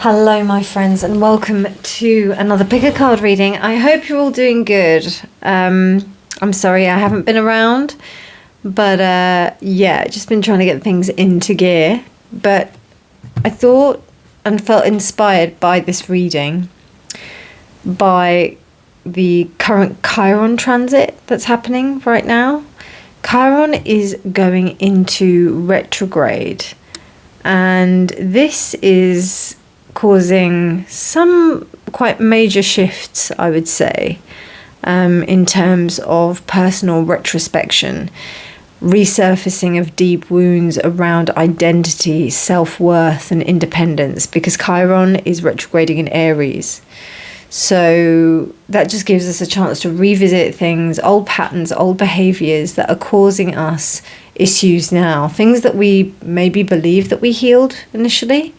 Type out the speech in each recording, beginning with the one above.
Hello my friends and welcome to another pick a card reading. I hope you're all doing good. I'm sorry I haven't been around, but yeah, just been trying to get things into gear. But I thought and felt inspired by this reading, by the current Chiron transit that's happening right now. Chiron is going into retrograde, and this is causing some quite major shifts, I would say, in terms of personal retrospection, resurfacing of deep wounds around identity, self-worth and independence, because Chiron is retrograding in Aries. So that just gives us a chance to revisit things, old patterns, old behaviors that are causing us issues now, things that we maybe believed that we healed initially,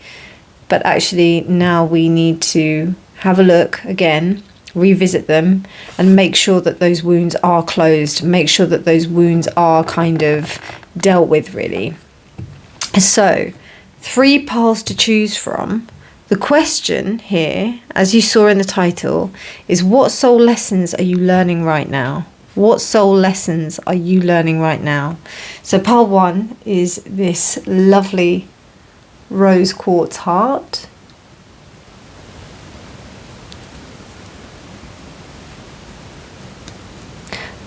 but actually now we need to have a look again, revisit them, and make sure that those wounds are closed, make sure that those wounds are kind of dealt with, really. So, 3 paths to choose from. The question here, as you saw in the title, is what soul lessons are you learning right now? What soul lessons are you learning right now? So pile 1 is this lovely rose quartz heart.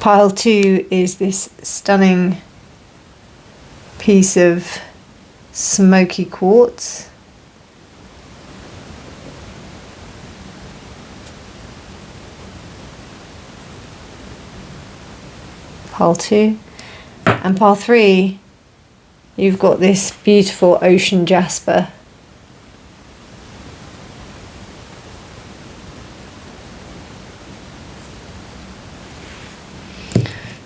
Pile 2 is this stunning piece of smoky quartz. Pile 2. And pile 3, you've got this beautiful ocean jasper.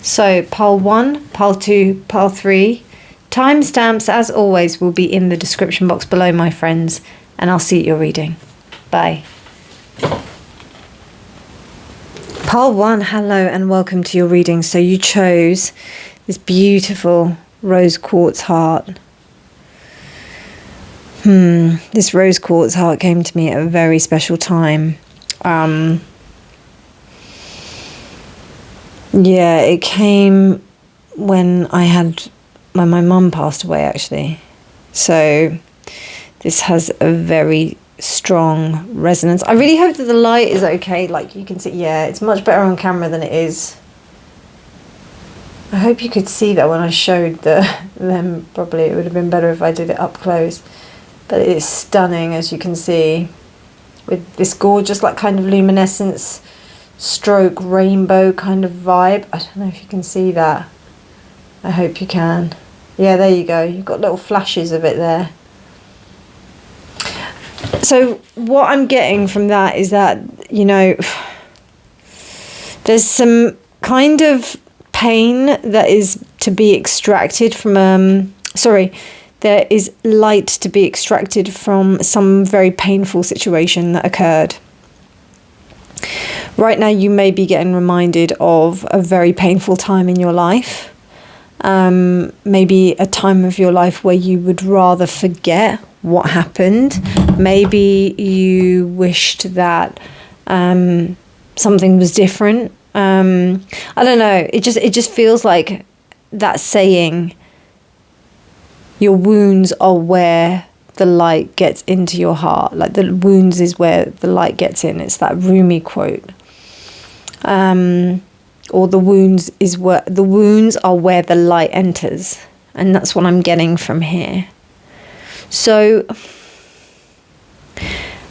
So pile 1, pile 2, pile 3. Timestamps, as always, will be in the description box below, my friends. And I'll see your reading. Bye. Pile 1, hello and welcome to your reading. So you chose this beautiful rose quartz heart. This rose quartz heart came to me at a very special time. Yeah, it came when my mum passed away, actually. So this has a very strong resonance. I really hope that the light is okay. Like you can see, yeah, it's much better on camera than it is. I hope you could see that when I showed them. Probably it would have been better if I did it up close. But it is stunning, as you can see, with this gorgeous, like, kind of luminescence stroke rainbow kind of vibe. I don't know if you can see that. I hope you can. Yeah, there you go. You've got little flashes of it there. So what I'm getting from that is that, you know, there's some kind of pain that is to be extracted from there is light to be extracted from some very painful situation that occurred. Right now you may be getting reminded of a very painful time in your life, maybe a time of your life where you would rather forget what happened. Maybe you wished that something was different. I don't know. It just feels like that saying, your wounds are where the light gets into your heart. Like the wounds is where the light gets in. It's that Rumi quote. Or the wounds are where the light enters. And that's what I'm getting from here. So,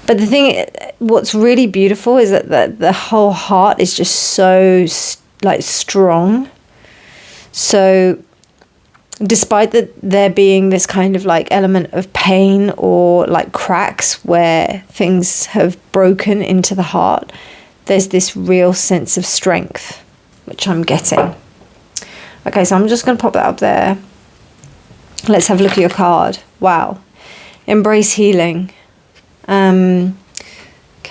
but the thing, what's really beautiful is that the whole heart is just so like strong. So despite there being this kind of like element of pain or like cracks where things have broken into the heart, there's this real sense of strength, which I'm getting. Okay, so I'm just going to pop that up there. Let's have a look at your card. Wow. Embrace healing. Okay,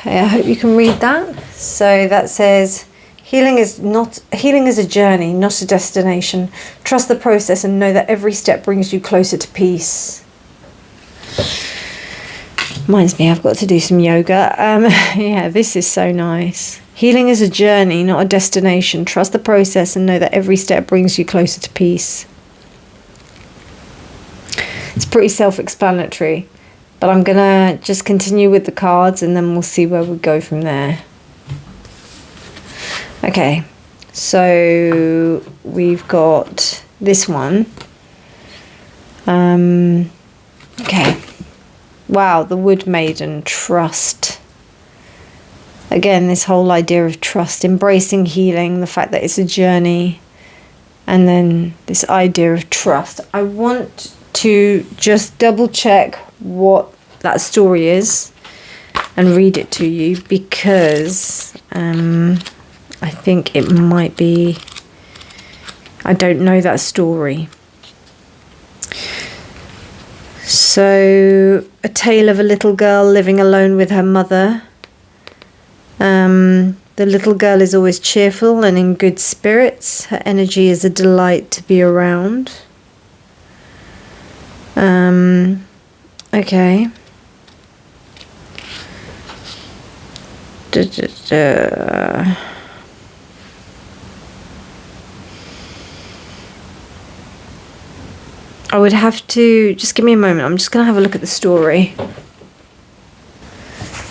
I hope you can read that. So that says, healing is a journey, not a destination. Trust the process and know that every step brings you closer to peace. Reminds me, I've got to do some yoga. Yeah, this is so nice. Healing is a journey, not a destination. Trust the process and know that every step brings you closer to peace. It's pretty self-explanatory, but I'm going to just continue with the cards and then we'll see where we go from there. Okay, so we've got this one. Okay. Wow, the Wood Maiden, trust. Again, this whole idea of trust, embracing healing, the fact that it's a journey, and then this idea of trust. I want to just double check what that story is and read it to you, because I think it might be, I don't know that story. So, a tale of a little girl living alone with her mother. The little girl is always cheerful and in good spirits. Her energy is a delight to be around. Okay. I would have to, just give me a moment, I'm just going to have a look at the story.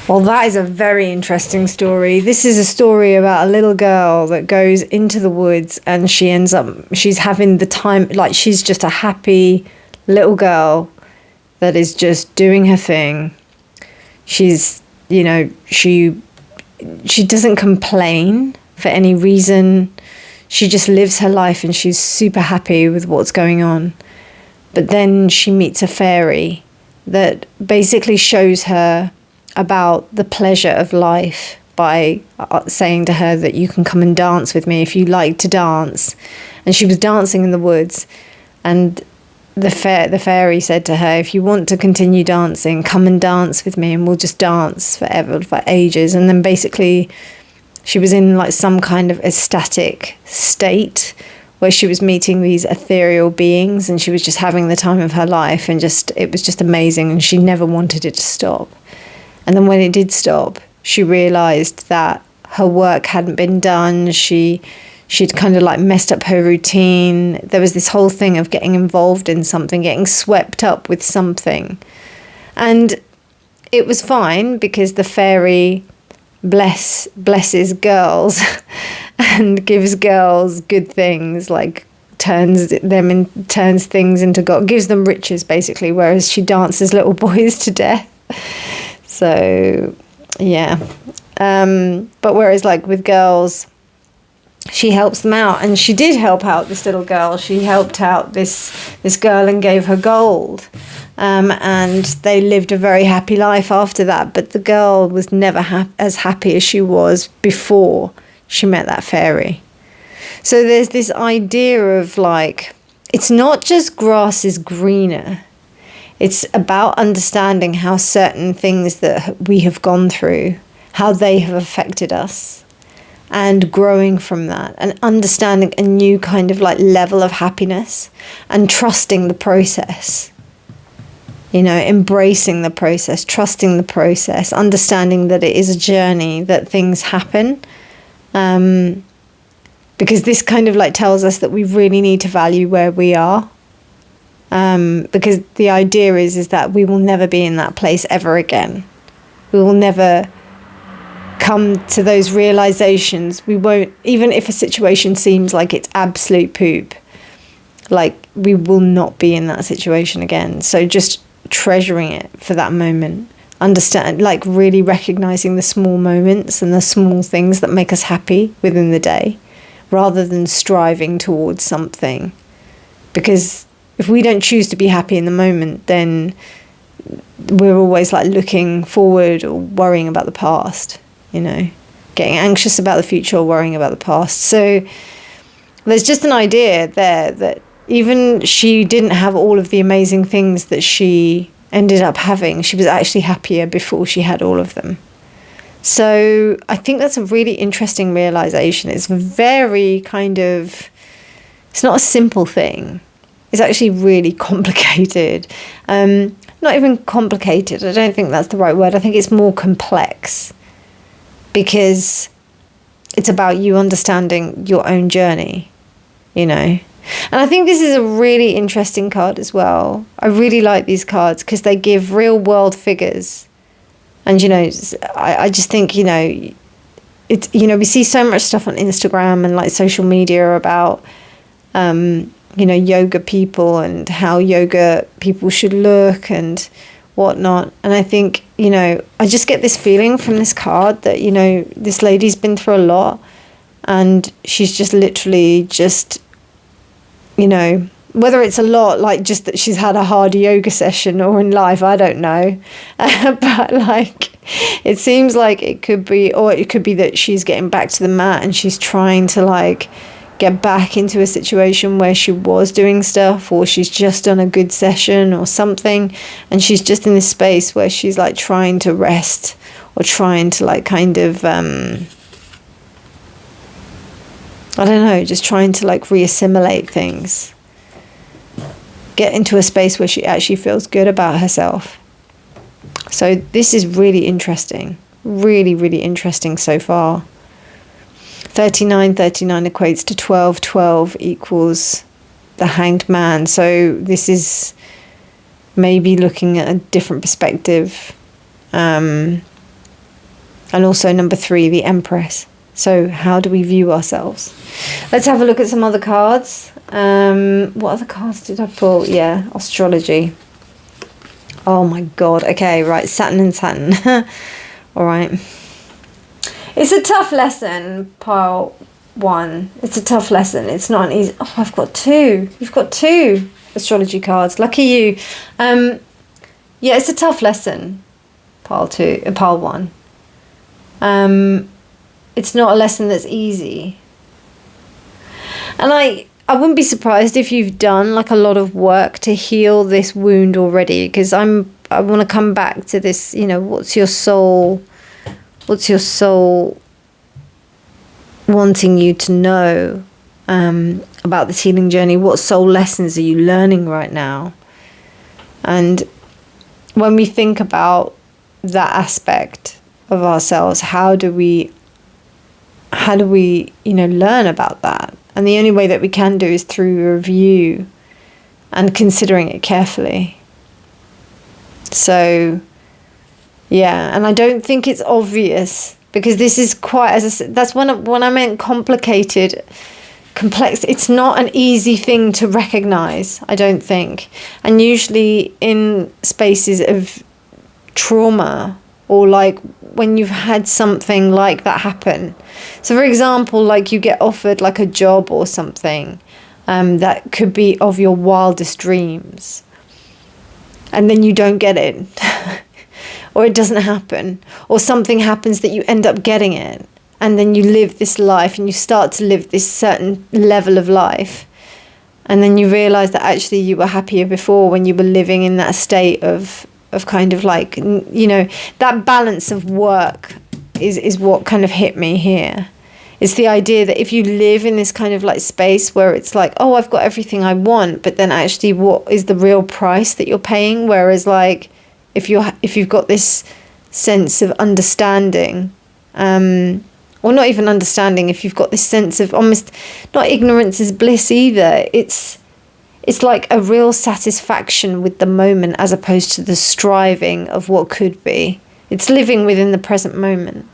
Well, that is a very interesting story. This is a story about a little girl that goes into the woods and she ends up, she's having the time, like she's just a happy little girl that is just doing her thing. She's, you know, she doesn't complain for any reason. She just lives her life and she's super happy with what's going on. But then she meets a fairy that basically shows her about the pleasure of life by saying to her that you can come and dance with me if you like to dance. And she was dancing in the woods, and the fairy said to her, if you want to continue dancing, come and dance with me and we'll just dance forever, for ages. And then basically she was in like some kind of ecstatic state where she was meeting these ethereal beings and she was just having the time of her life, and it was just amazing, and she never wanted it to stop. And then when it did stop, she realised that her work hadn't been done. She'd kind of like messed up her routine. There was this whole thing of getting involved in something, getting swept up with something. And it was fine because the fairy blesses girls and gives girls good things, like turns things into God, gives them riches basically, whereas she dances little boys to death. So yeah, but whereas like with girls, she helps them out, and she did help out this little girl. She helped out this girl and gave her gold, and they lived a very happy life after that. But the girl was never as happy as she was before she met that fairy. So there's this idea of like, it's not just grass is greener. It's about understanding how certain things that we have gone through, how they have affected us, and growing from that and understanding a new kind of like level of happiness and trusting the process. You know, embracing the process, trusting the process, understanding that it is a journey, that things happen. Because this kind of like tells us that we really need to value where we are. Because the idea is that we will never be in that place ever again. We will never come to those realizations. We won't, even if a situation seems like it's absolute poop, like we will not be in that situation again. So just treasuring it for that moment, understand, like really recognizing the small moments and the small things that make us happy within the day, rather than striving towards something. Because if we don't choose to be happy in the moment, then we're always like looking forward or worrying about the past, you know, getting anxious about the future or worrying about the past. So there's just an idea there that even she didn't have all of the amazing things that she ended up having. She was actually happier before she had all of them. So I think that's a really interesting realization. It's very kind of, it's not a simple thing. It's actually really complicated. not even complicated. I don't think that's the right word. I think it's more complex, because it's about you understanding your own journey, you know. And I think this is a really interesting card as well. I really like these cards because they give real world figures. And, you know, I just think, you know, it's, you know, we see so much stuff on Instagram and like social media about, you know, yoga people and how yoga people should look and whatnot. And I think, you know, I just get this feeling from this card that, you know, this lady's been through a lot, and she's just literally just, you know, whether it's a lot, like just that she's had a hard yoga session, or in life, I don't know. But like, it seems like it could be, or it could be that she's getting back to the mat and she's trying to like get back into a situation where she was doing stuff, or she's just done a good session or something, and she's just in this space where she's like trying to rest, or trying to like kind of I don't know, just trying to like reassimilate things, get into a space where she actually feels good about herself. So this is really interesting, really, really interesting so far. 39 equates to 12 equals the Hanged Man. So this is maybe looking at a different perspective. And also number 3, the Empress. So how do we view ourselves? Let's have a look at some other cards. What other cards did I pull? Yeah, Astrology. Oh my God. Okay, right. Saturn and Saturn. All right. It's a tough lesson, pile 1. It's a tough lesson. It's not an easy... Oh, I've got 2. You've got 2 astrology cards. Lucky you. Yeah, it's a tough lesson, pile 1. It's not a lesson that's easy. And I wouldn't be surprised if you've done like a lot of work to heal this wound already, because I want to come back to this, you know, what's your soul wanting you to know about this healing journey? What soul lessons are you learning right now? And when we think about that aspect of ourselves, how do we, you know, learn about that? And the only way that we can do is through review and considering it carefully. So, yeah, and I don't think it's obvious, because this is quite, as I said, that's when I meant complicated, complex. It's not an easy thing to recognize, I don't think. And usually in spaces of trauma, or like when you've had something like that happen. So for example, like you get offered like a job or something that could be of your wildest dreams, and then you don't get it. Or it doesn't happen, or something happens that you end up getting it, and then you live this life and you start to live this certain level of life, and then you realize that actually you were happier before when you were living in that state of kind of like, you know, that balance of work is what kind of hit me here. It's the idea that if you live in this kind of like space where it's like, oh, I've got everything I want, but then actually what is the real price that you're paying? Whereas like, if you've got this sense of understanding, or not even understanding, if you've got this sense of almost, not ignorance is bliss either, it's like a real satisfaction with the moment, as opposed to the striving of what could be. It's living within the present moment.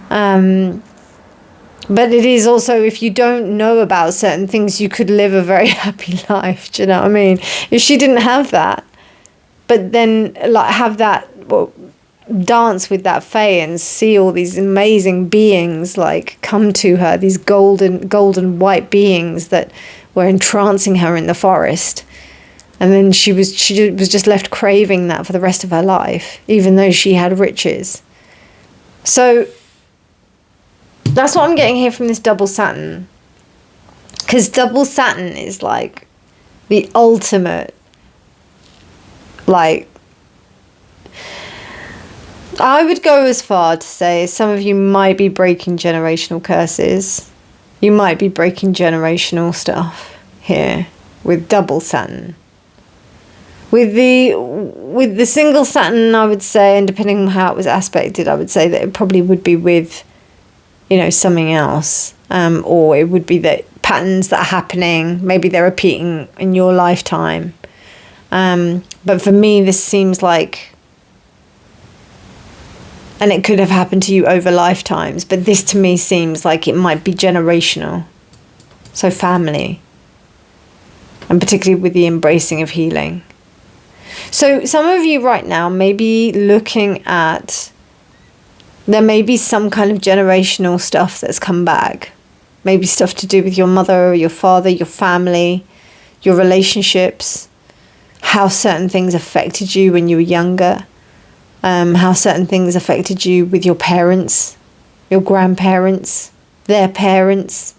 But it is also, if you don't know about certain things, you could live a very happy life. Do you know what I mean? If she didn't have that, but then like have that, well, dance with that fae and see all these amazing beings like come to her, these golden white beings that were entrancing her in the forest, and then she was just left craving that for the rest of her life, even though she had riches. So that's what I'm getting here from this double Saturn, because double Saturn is like the ultimate, like, I would go as far to say some of you might be breaking generational curses. You might be breaking generational stuff here with double Saturn. With the single Saturn, I would say, and depending on how it was aspected, I would say that it probably would be with, you know, something else. Or it would be that patterns that are happening, maybe they're repeating in your lifetime. But for me, this seems like, and it could have happened to you over lifetimes, but this to me seems like it might be generational. So family. And particularly with the embracing of healing. So some of you right now may be looking at, there may be some kind of generational stuff that's come back. Maybe stuff to do with your mother or your father, your family, your relationships, how certain things affected you when you were younger, how certain things affected you with your parents, your grandparents, their parents,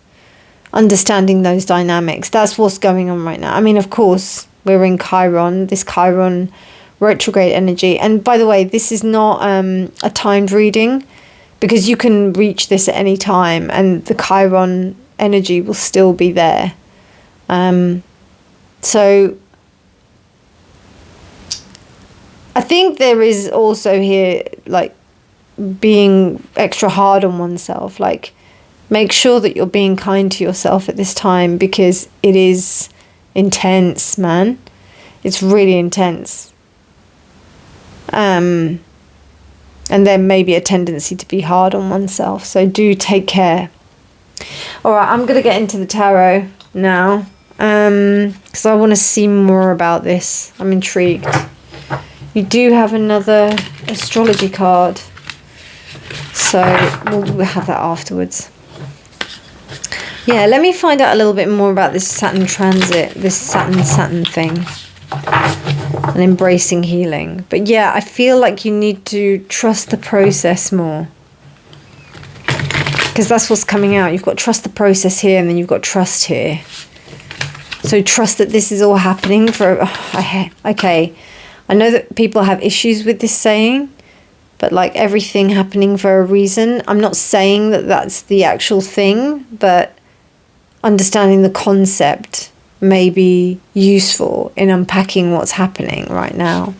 understanding those dynamics. That's what's going on right now. I mean, of course, we're in Chiron, this Chiron retrograde energy. And by the way, this is not a timed reading, because you can reach this at any time and the Chiron energy will still be there. So I think there is also here, like, being extra hard on oneself. Like, make sure that you're being kind to yourself at this time, because it is intense, man. It's really intense. And there may be a tendency to be hard on oneself. So do take care. All right, I'm going to get into the tarot now. Because I want to see more about this. I'm intrigued. You do have another astrology card. So we'll have that afterwards. Yeah, let me find out a little bit more about this Saturn transit, this Saturn thing. And embracing healing. But yeah, I feel like you need to trust the process more. Because that's what's coming out. You've got trust the process here, and then you've got trust here. So trust that this is all happening for... okay, I know that people have issues with this saying, but like everything happening for a reason. I'm not saying that that's the actual thing, but understanding the concept may be useful in unpacking what's happening right now.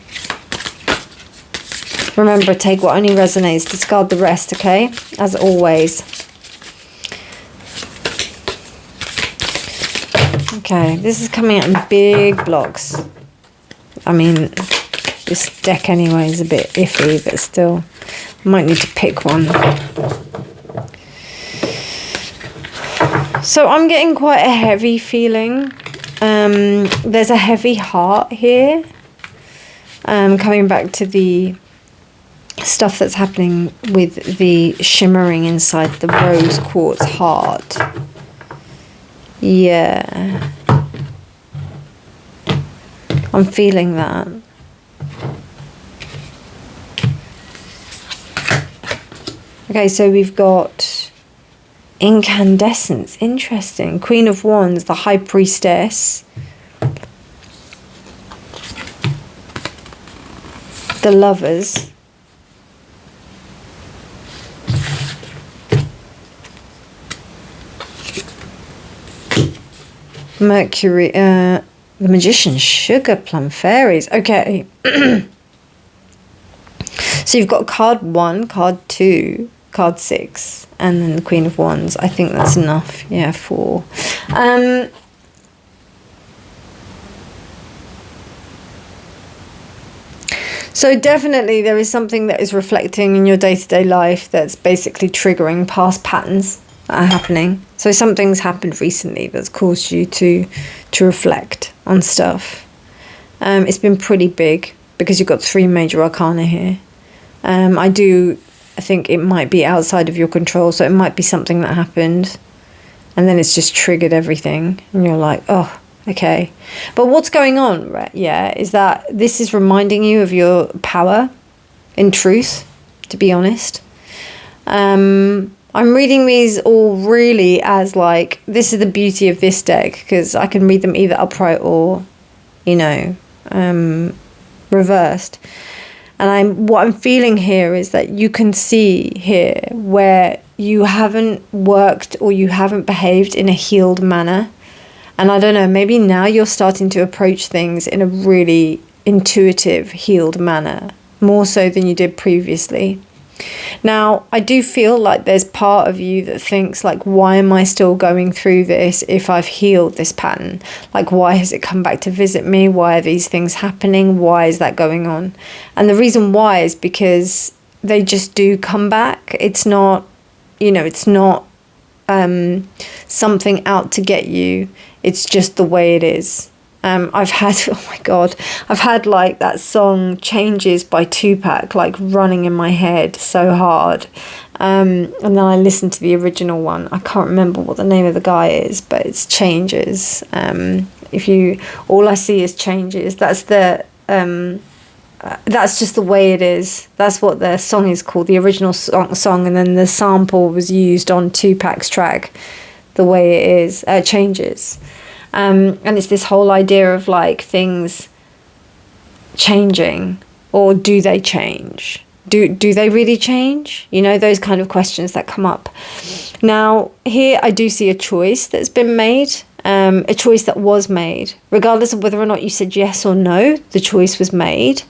Remember, take what only resonates, discard the rest, okay? As always. Okay, this is coming out in big blocks. I mean, this deck anyway is a bit iffy, but still, I might need to pick one. So I'm getting quite a heavy feeling. There's a heavy heart here. Coming back to the stuff that's happening with the shimmering inside the rose quartz heart. Yeah. I'm feeling that. Okay, so we've got incandescence. Interesting. Queen of Wands, the High Priestess. The Lovers. Mercury, the Magician, Sugar Plum, Fairies. Okay. So you've got card 1, card 2, card 6, and then the Queen of Wands. I think that's enough. Yeah, 4. So definitely there is something that is reflecting in your day-to-day life that's basically triggering past patterns that are happening. So something's happened recently that's caused you to reflect on stuff. It's been pretty big because you've got 3 major arcana here. I think it might be outside of your control, so it might be something that happened and then it's just triggered everything and you're like, oh, okay. But what's going on, right? Yeah, is that this is reminding you of your power, in truth, to be honest. I'm reading these all really as like, this is the beauty of this deck, because I can read them either upright or, you know, reversed. And what I'm feeling here is that you can see here where you haven't worked or you haven't behaved in a healed manner. And I don't know, maybe now you're starting to approach things in a really intuitive, healed manner, more so than you did previously. Now, I do feel like there's part of you that thinks, like, why am I still going through this if I've healed this pattern? Like, why has it come back to visit me? Why are these things happening? Why is that going on? And the reason why is because they just do come back. It's not, it's not something out to get you. It's just the way it is. I've had like that song Changes by Tupac like running in my head so hard, and then I listened to the original one. I can't remember what the name of the guy is, but it's Changes. All I see is changes, that's just the way it is. That's what the song is called, the original song, and then the sample was used on Tupac's track, The Way It Is, Changes. And it's this whole idea of like things changing, or do they change? Do they really change? Those kind of questions that come up. Now, here I do see a choice that's been made, a choice that was made. Regardless of whether or not you said yes or no, the choice was made.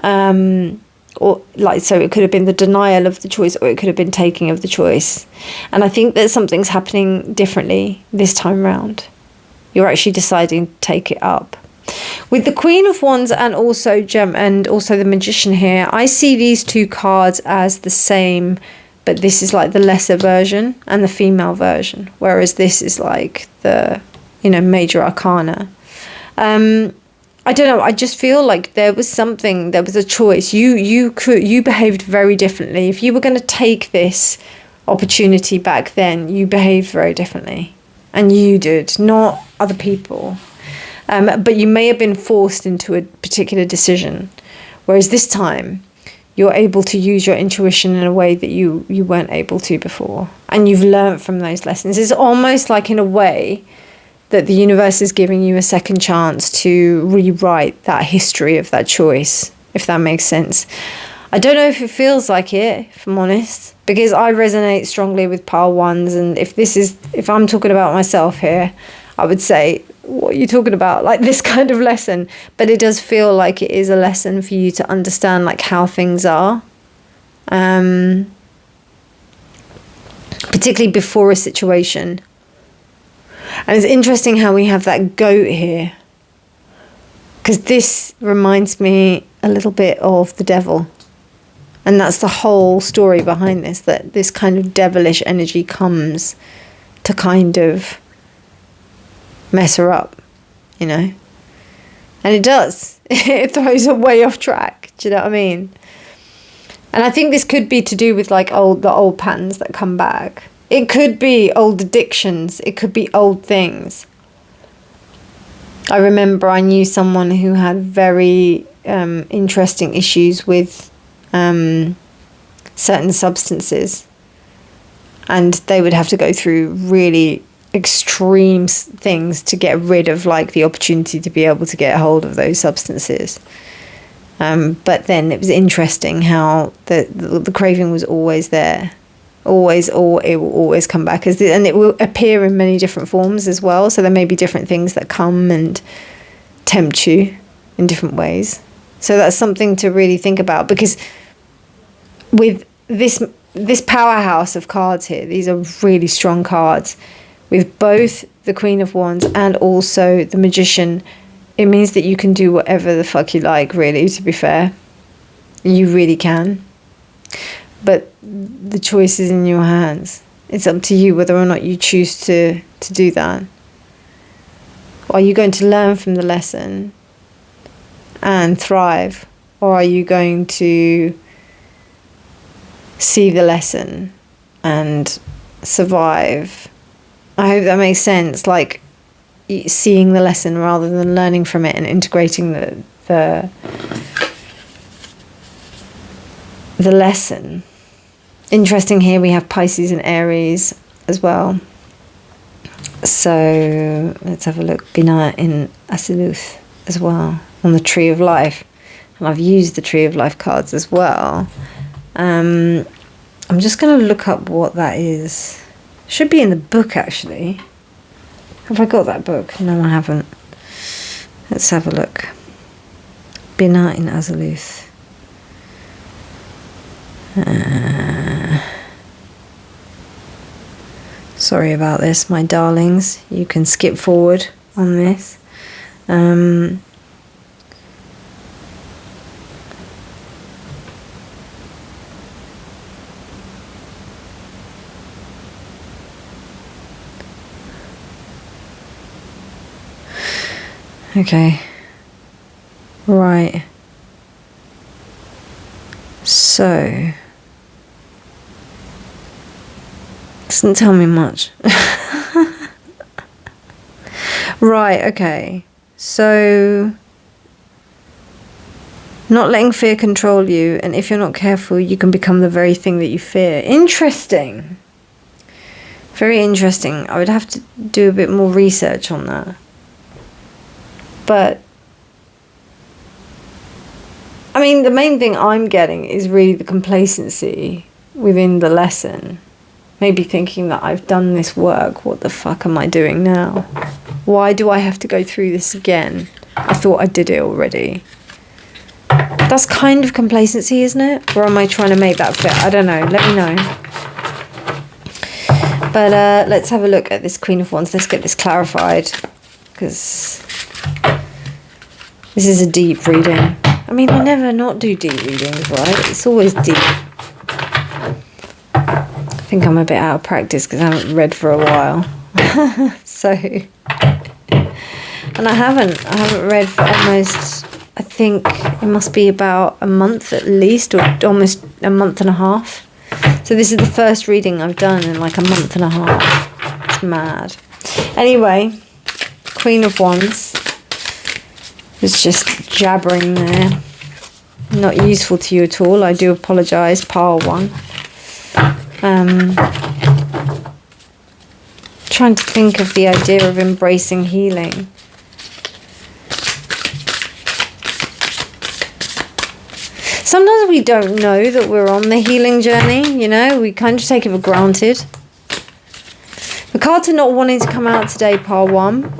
So it could have been the denial of the choice, or it could have been taking of the choice. And I think that something's happening differently this time round. You're actually deciding to take it up. With the Queen of Wands and also the Magician here, I see these two cards as the same, but this is like the lesser version and the female version, whereas this is like the, major arcana. I don't know, I just feel like there was a choice. You behaved very differently. If you were going to take this opportunity back then, you behaved very differently. And you did, not other people. But you may have been forced into a particular decision. Whereas this time, you're able to use your intuition in a way that you weren't able to before. And you've learned from those lessons. It's almost like, in a way, that the universe is giving you a second chance to rewrite that history of that choice, if that makes sense. I don't know if it feels like it, if I'm honest, because I resonate strongly with pile ones. And if I'm talking about myself here, I would say, what are you talking about? Like this kind of lesson. But it does feel like it is a lesson for you to understand like how things are. Particularly before a situation. And it's interesting how we have that goat here. Because this reminds me a little bit of the devil. And that's the whole story behind this, that this kind of devilish energy comes to kind of mess her up, And it does. It throws her way off track. Do you know what I mean? And I think this could be to do with like the old patterns that come back. It could be old addictions. It could be old things. I remember I knew someone who had very interesting issues with certain substances, and they would have to go through really extreme things to get rid of like the opportunity to be able to get a hold of those substances. But then it was interesting how the craving was always there, it will always come back, and it will appear in many different forms as well. So there may be different things that come and tempt you in different ways. So that's something to really think about, because with this powerhouse of cards here, these are really strong cards. With both the Queen of Wands and also the Magician, it means that you can do whatever the fuck you like, really, to be fair. You really can. But the choice is in your hands. It's up to you whether or not you choose to do that. Are you going to learn from the lesson and thrive? Or are you going to see the lesson and survive? I hope that makes sense. Like seeing the lesson rather than learning from it and integrating the lesson. Interesting, here we have Pisces and Aries as well. So let's have a look. Binah in Asiluth as well on the Tree of Life. And I've used the Tree of Life cards as well. I'm just going to look up what that is. Should be in the book, actually. Have I got that book? No, I haven't. Let's have a look. Binah in Azaluth. Sorry about this, my darlings. You can skip forward on this. Okay. Right. So, doesn't tell me much. Right, okay. So, not letting fear control you, and if you're not careful, you can become the very thing that you fear. Interesting. Very interesting. I would have to do a bit more research on that. But, I mean, the main thing I'm getting is really the complacency within the lesson. Maybe thinking that I've done this work, what the fuck am I doing now? Why do I have to go through this again? I thought I did it already. That's kind of complacency, isn't it? Or am I trying to make that fit? I don't know. Let me know. But let's have a look at this Queen of Wands. Let's get this clarified. Because this is a deep reading. I mean, I never not do deep readings, right? It's always deep. I think I'm a bit out of practice because I haven't read for a while. So, and I haven't read for almost, I think it must be about a month at least, or almost a month and a half. So this is the first reading I've done in like a month and a half. It's mad. Anyway, Queen of Wands was just jabbering there. Not useful to you at all. I do apologise, pile one. Trying to think of the idea of embracing healing. Sometimes we don't know that we're on the healing journey, you know, we kind of take it for granted. The cards are not wanting to come out today, pile one.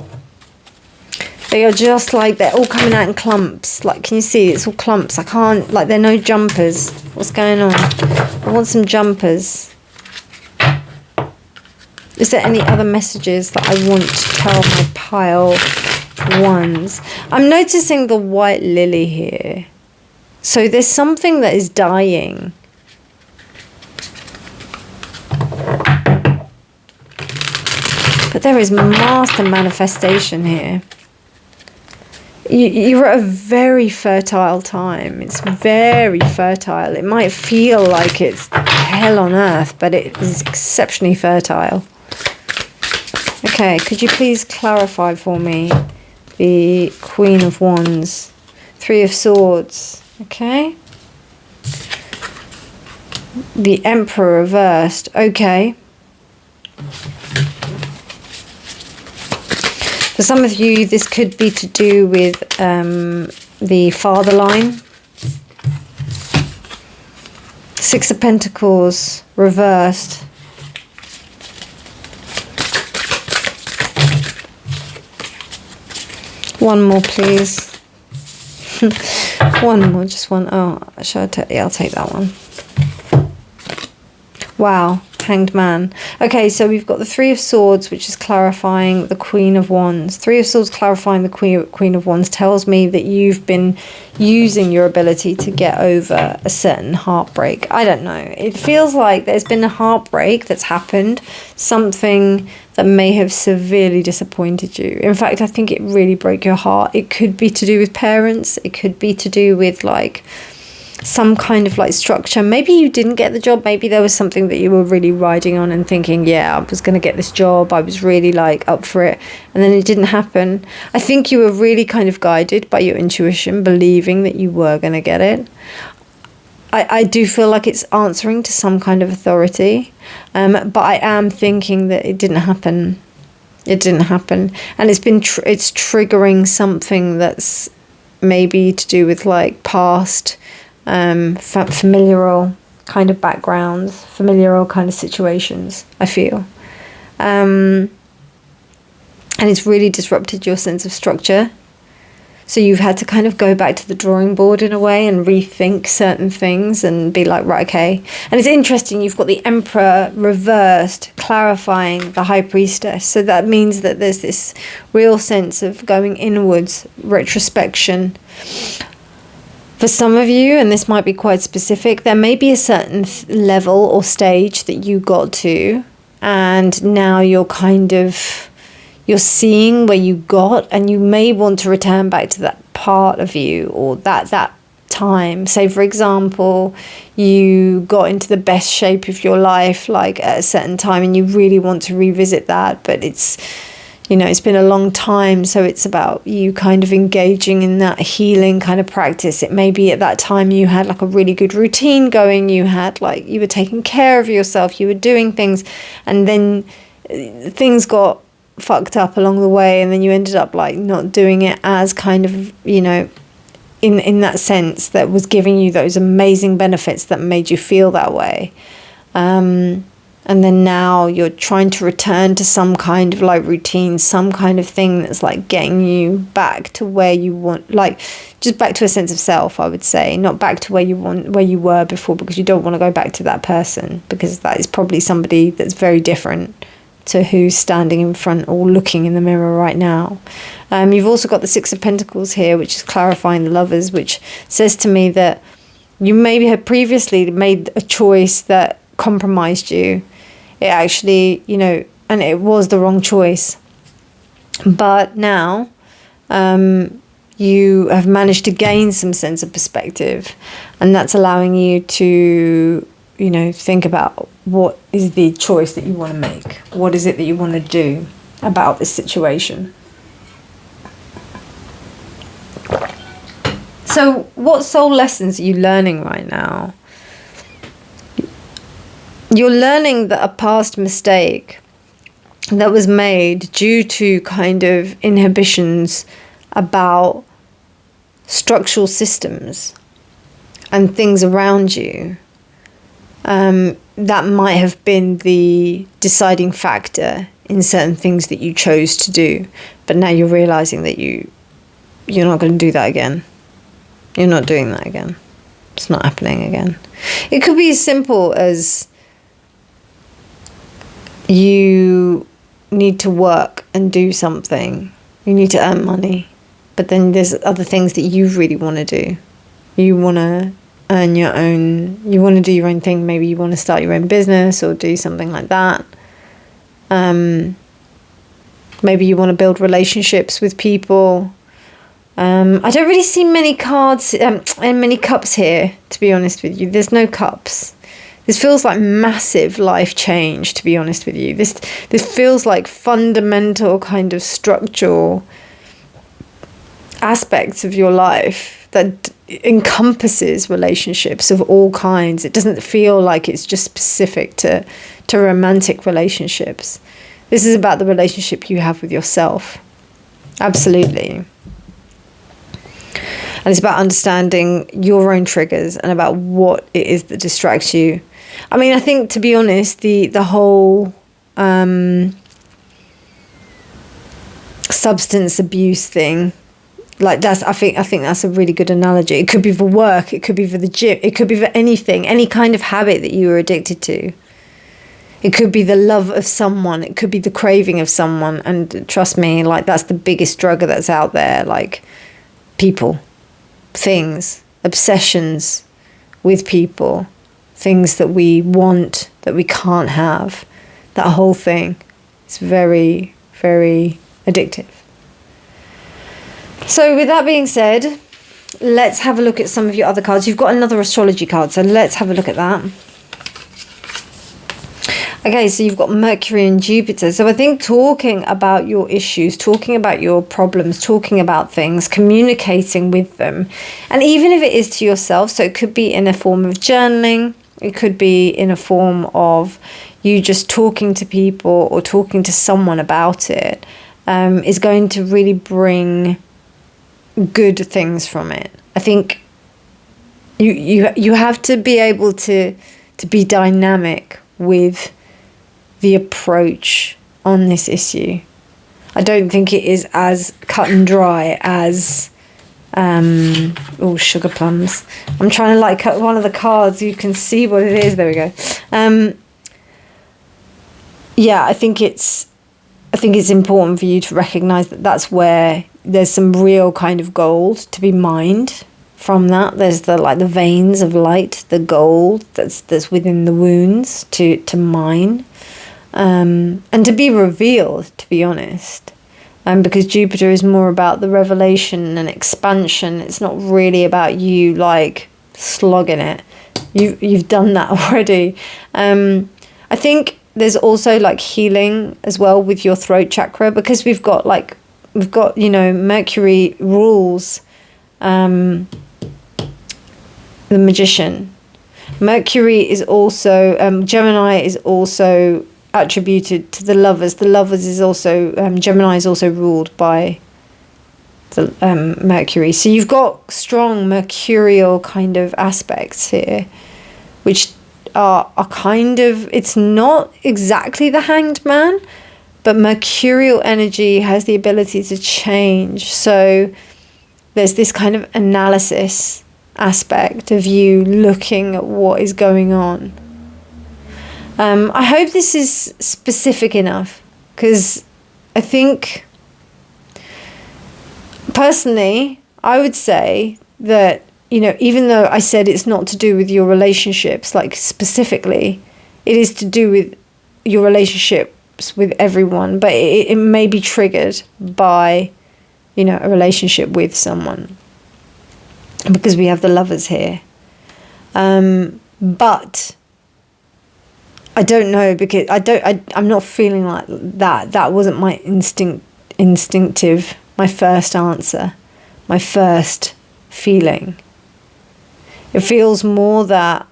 They are just like, they're all coming out in clumps. Like, can you see? It's all clumps. I can't, like, there are no jumpers. What's going on? I want some jumpers. Is there any other messages that I want to tell my pile ones? I'm noticing the white lily here. So there's something that is dying. But there is master manifestation here. You're at a very fertile time. It's very fertile. It might feel like it's hell on earth, but it is exceptionally fertile. Okay, could you please clarify for me the Queen of Wands, Three of Swords, okay? The Emperor reversed, okay. For some of you, this could be to do with the father line. Six of Pentacles reversed. One more, please. One more, just one. Oh, shall I take? Yeah, I'll take that one. Wow. Hanged Man. Okay, so we've got the Three of Swords, which is clarifying the Queen of Wands. Three of Swords clarifying the Queen of Wands tells me that you've been using your ability to get over a certain heartbreak. I don't know. It feels like there's been a heartbreak that's happened, something that may have severely disappointed you. In fact, I think it really broke your heart. It could be to do with parents. It could be to do with like some kind of like structure. Maybe you didn't get the job. Maybe there was something that you were really riding on and thinking, yeah, I was going to get this job. I was really like up for it. And then it didn't happen. I think you were really kind of guided by your intuition, believing that you were going to get it. I do feel like it's answering to some kind of authority. But I am thinking that it didn't happen. It didn't happen. And it's been, it's triggering something that's maybe to do with like past familial kind of backgrounds, familial kind of situations, I feel. And it's really disrupted your sense of structure. So you've had to kind of go back to the drawing board in a way and rethink certain things and be like, right, okay. And it's interesting, you've got the Emperor reversed, clarifying the High Priestess. So that means that there's this real sense of going inwards, retrospection. For some of you, and this might be quite specific, there may be a certain level or stage that you got to, and now you're seeing where you got, and you may want to return back to that part of you or that time. Say, for example, you got into the best shape of your life like at a certain time, and you really want to revisit that, but it's been a long time, so it's about you kind of engaging in that healing kind of practice. It may be at that time you had like a really good routine going, you were taking care of yourself, you were doing things, and then things got fucked up along the way, and then you ended up like not doing it as kind of, in that sense that was giving you those amazing benefits that made you feel that way. And then now you're trying to return to some kind of like routine, some kind of thing that's like getting you back to where you want, like just back to a sense of self, I would say, not back to where you were before, because you don't want to go back to that person, because that is probably somebody that's very different to who's standing in front or looking in the mirror right now. You've also got the Six of Pentacles here, which is clarifying the Lovers, which says to me that you maybe had previously made a choice that compromised you. It actually, and it was the wrong choice. But now you have managed to gain some sense of perspective, and that's allowing you to, think about what is the choice that you want to make. What is it that you want to do about this situation? So what soul lessons are you learning right now? You're learning that a past mistake that was made due to kind of inhibitions about structural systems and things around you, that might have been the deciding factor in certain things that you chose to do. But now you're realizing that you're not going to do that again. You're not doing that again. It's not happening again. It could be as simple as you need to work and do something. You need to earn money. But then there's other things that you really want to do. You want to earn your own, you want to do your own thing. Maybe you want to start your own business or do something like that. Maybe you want to build relationships with people. I don't really see many cards and many cups here, to be honest with you. There's no cups. This feels like massive life change, to be honest with you. This feels like fundamental kind of structural aspects of your life that encompasses relationships of all kinds. It doesn't feel like it's just specific to romantic relationships. This is about the relationship you have with yourself. Absolutely. And it's about understanding your own triggers and about what it is that distracts you. I mean, I think, to be honest, the whole substance abuse thing, like I think that's a really good analogy. It could be for work, it could be for the gym, it could be for anything, any kind of habit that you were addicted to. It could be the love of someone, it could be the craving of someone, and trust me, like that's the biggest drug that's out there, like people, things, obsessions with people, things that we want that we can't have. That whole thing is very, very addictive. So with that being said, let's have a look at some of your other cards. You've got another astrology card, so let's have a look at that. Okay, so you've got Mercury and Jupiter. So I think talking about your issues, talking about your problems, talking about things, communicating with them, and even if it is to yourself, so it could be in a form of journaling, it could be in a form of you just talking to people or talking to someone about it, is going to really bring good things from it. I think you have to be able to be dynamic with the approach on this issue. I don't think it is as cut and dry as Oh, sugar plums. I'm trying to like cut one of the cards. You can see what it is. There we go. Yeah, I think it's important for you to recognize that that's where there's some real kind of gold to be mined from that. There's the veins of light, the gold that's within the wounds to mine, and to be revealed, to be honest. Because Jupiter is more about the revelation and expansion. It's not really about you like slogging it. You've done that already. I think there's also like healing as well with your throat chakra, because we've got Mercury rules the Magician. Mercury is also Gemini is also attributed to the Lovers. The Lovers is also Gemini is also ruled by the Mercury. So you've got strong mercurial kind of aspects here, which are kind of, it's not exactly the Hanged Man, but mercurial energy has the ability to change. So there's this kind of analysis aspect of you looking at what is going on. I hope this is specific enough, because I think, personally, I would say that, even though I said it's not to do with your relationships, like specifically, it is to do with your relationships with everyone, but it may be triggered by, a relationship with someone, because we have the Lovers here. But I don't know, because I'm not feeling like that. That wasn't my instinctive, my first answer, my first feeling. It feels more that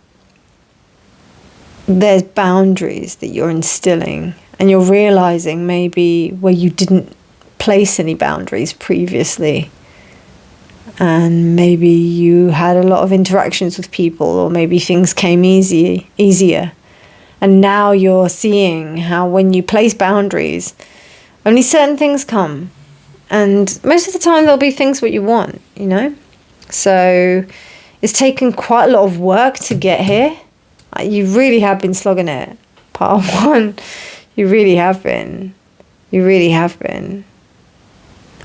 there's boundaries that you're instilling, and you're realizing maybe where you didn't place any boundaries previously. And maybe you had a lot of interactions with people, or maybe things came easier. And now you're seeing how when you place boundaries, only certain things come. And most of the time there'll be things what you want, So it's taken quite a lot of work to get here. You really have been slogging it, part one. You really have been.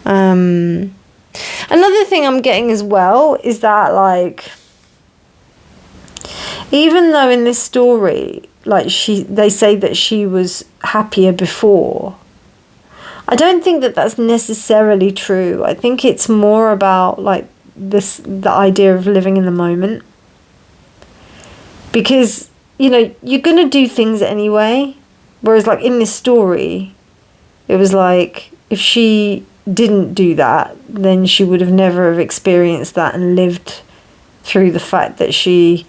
Another thing I'm getting as well is that, like, even though in this story, like, they say that she was happier before, I don't think that that's necessarily true. I think it's more about, like, the idea of living in the moment. Because, you're going to do things anyway. Whereas, like, in this story, it was like, if she didn't do that, then she would have never have experienced that and lived through the fact that she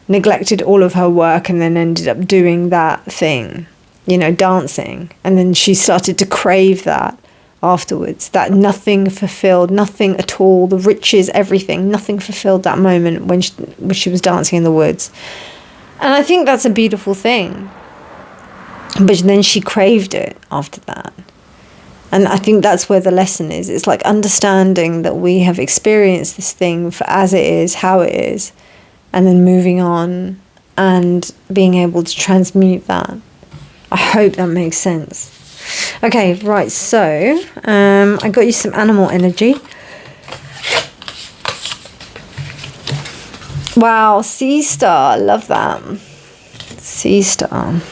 neglected all of her work and then ended up doing that thing, dancing. And then she started to crave that afterwards, that nothing fulfilled, nothing at all, the riches, everything, nothing fulfilled that moment when she was dancing in the woods. And I think that's a beautiful thing. But then she craved it after that. And I think that's where the lesson is. It's like understanding that we have experienced this thing for as it is, how it is, and then moving on and being able to transmute that. I hope that makes sense. Okay, right, so I got you some animal energy. Wow, Sea Star, love that. Sea Star.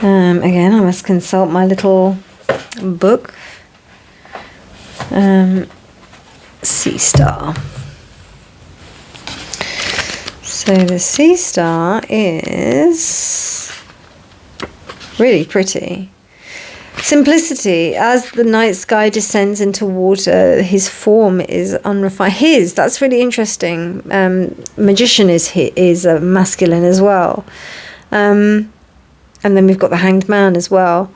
Again, I must consult my little book. Sea Star. So the Sea Star is really pretty. Simplicity. As the night sky descends into water, his form is unrefined. That's really interesting. Magician is masculine as well. And then we've got the Hanged Man as well.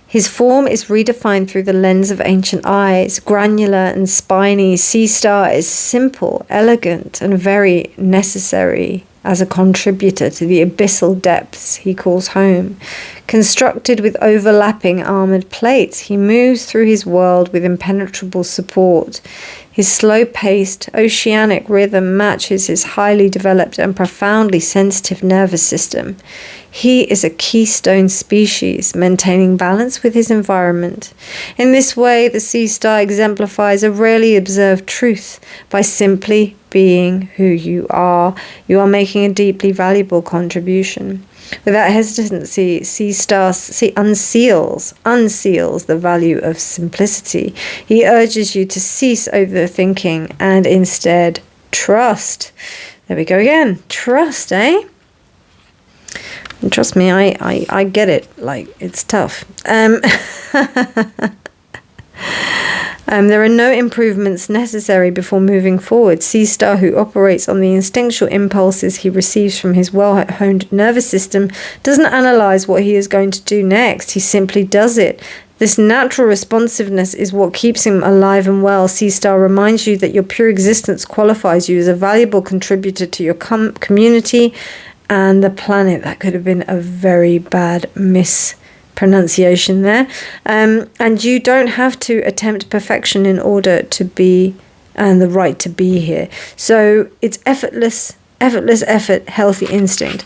His form is redefined through the lens of ancient eyes, granular and spiny. Sea Star is simple, elegant, and very necessary as a contributor to the abyssal depths he calls home. Constructed with overlapping armoured plates, he moves through his world with impenetrable support. His slow-paced, oceanic rhythm matches his highly developed and profoundly sensitive nervous system. He is a keystone species, maintaining balance with his environment. In this way, the sea star exemplifies a rarely observed truth. By simply being who you are making a deeply valuable contribution. Without hesitancy, sea star unseals the value of simplicity. He urges you to cease overthinking and instead trust. There we go again. Trust, eh? And trust me, I get it. Like, it's tough. There are no improvements necessary before moving forward. Sea Star, who operates on the instinctual impulses he receives from his well-honed nervous system, doesn't analyze what he is going to do next. He simply does it. This natural responsiveness is what keeps him alive and well. Sea Star reminds you that your pure existence qualifies you as a valuable contributor to your community and the planet. That could have been a very bad mispronunciation there. And you don't have to attempt perfection in order to be, and the right to be here. So it's effortless effort, healthy instinct.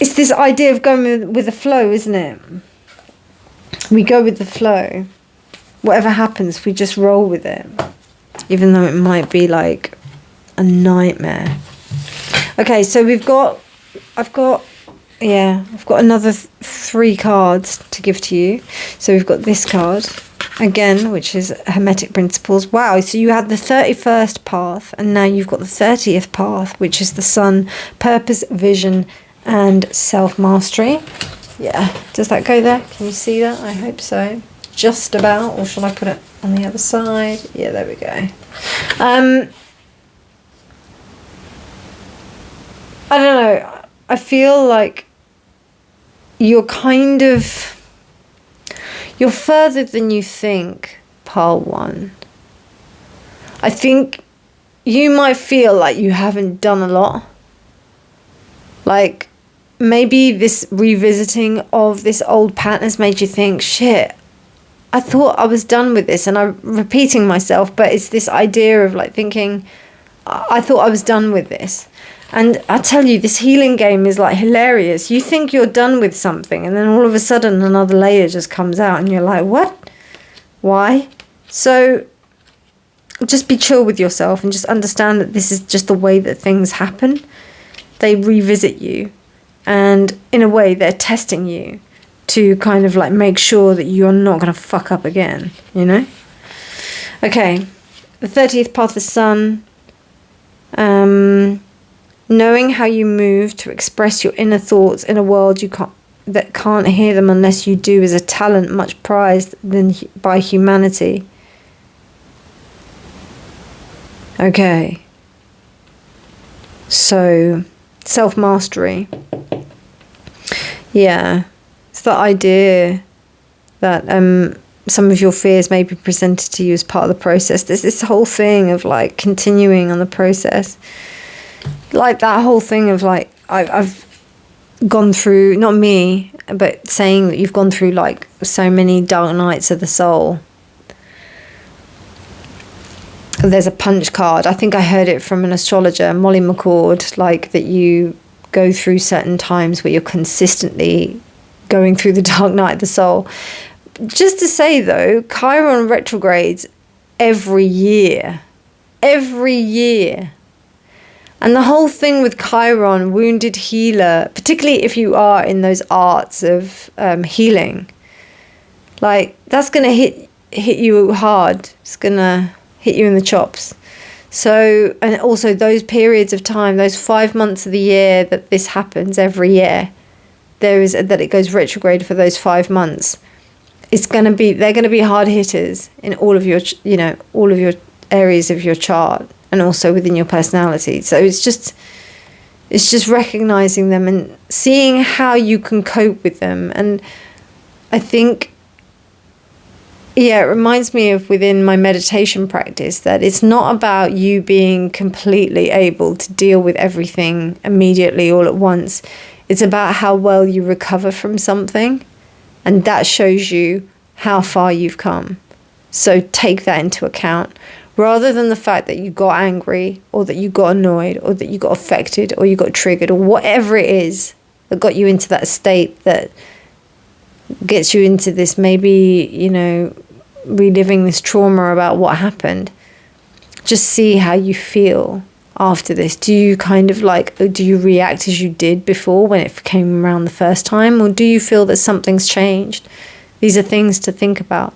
It's this idea of going with the flow, isn't it? We go with the flow. Whatever happens, we just roll with it. Even though it might be like a nightmare. Okay, so I've got another 3 cards to give to you. So we've got this card, again, which is Hermetic Principles. Wow, so you had the 31st path, and now you've got the 30th path, which is the Sun, Purpose, Vision, and Self-Mastery. Yeah, does that go there? Can you see that? I hope so. Just about, or shall I put it on the other side? Yeah, there we go. I don't know. I feel like you're further than you think, Pile 1. I think you might feel like you haven't done a lot. Like, maybe this revisiting of this old pattern has made you think, shit, I thought I was done with this. And I'm repeating myself, but it's this idea of like thinking, I thought I was done with this. And I tell you, this healing game is like hilarious. You think you're done with something, and then all of a sudden another layer just comes out, and you're like, what? Why? So just be chill with yourself and just understand that this is just the way that things happen. They revisit you, and in a way they're testing you to kind of like make sure that you're not going to fuck up again, you know? Okay, the 30th path of the Sun. Knowing how you move to express your inner thoughts in a world that can't hear them unless you do is a talent much prized by humanity. Okay. So, self-mastery. Yeah. It's the idea that some of your fears may be presented to you as part of the process. There's this whole thing of like continuing on the process. Like that whole thing of like, I've gone through, not me, but saying that you've gone through like so many dark nights of the soul. There's a punch card. I think I heard it from an astrologer, Molly McCord, like that you go through certain times where you're consistently going through the dark night of the soul. Just to say though, Chiron retrogrades every year. Every year. And the whole thing with Chiron, wounded healer, particularly if you are in those arts of healing, like that's going to hit you hard. It's going to hit you in the chops. So, and also those periods of time, those 5 months of the year that this happens every year, that it goes retrograde for those 5 months. They're going to be hard hitters in all of your, all of your areas of your chart. And also within your personality. So it's just recognizing them and seeing how you can cope with them. And I think Yeah, it reminds me of within my meditation practice that it's not about you being completely able to deal with everything immediately all at once. It's about how well you recover from something, and that shows you how far you've come. So take that into account, rather than the fact that you got angry or that you got annoyed or that you got affected or you got triggered or whatever it is that got you into that state that gets you into this, maybe, you know, reliving this trauma about what happened. Just see how you feel after this. Do you kind of like, do you react as you did before when it came around the first time, or do you feel that something's changed? These are things to think about.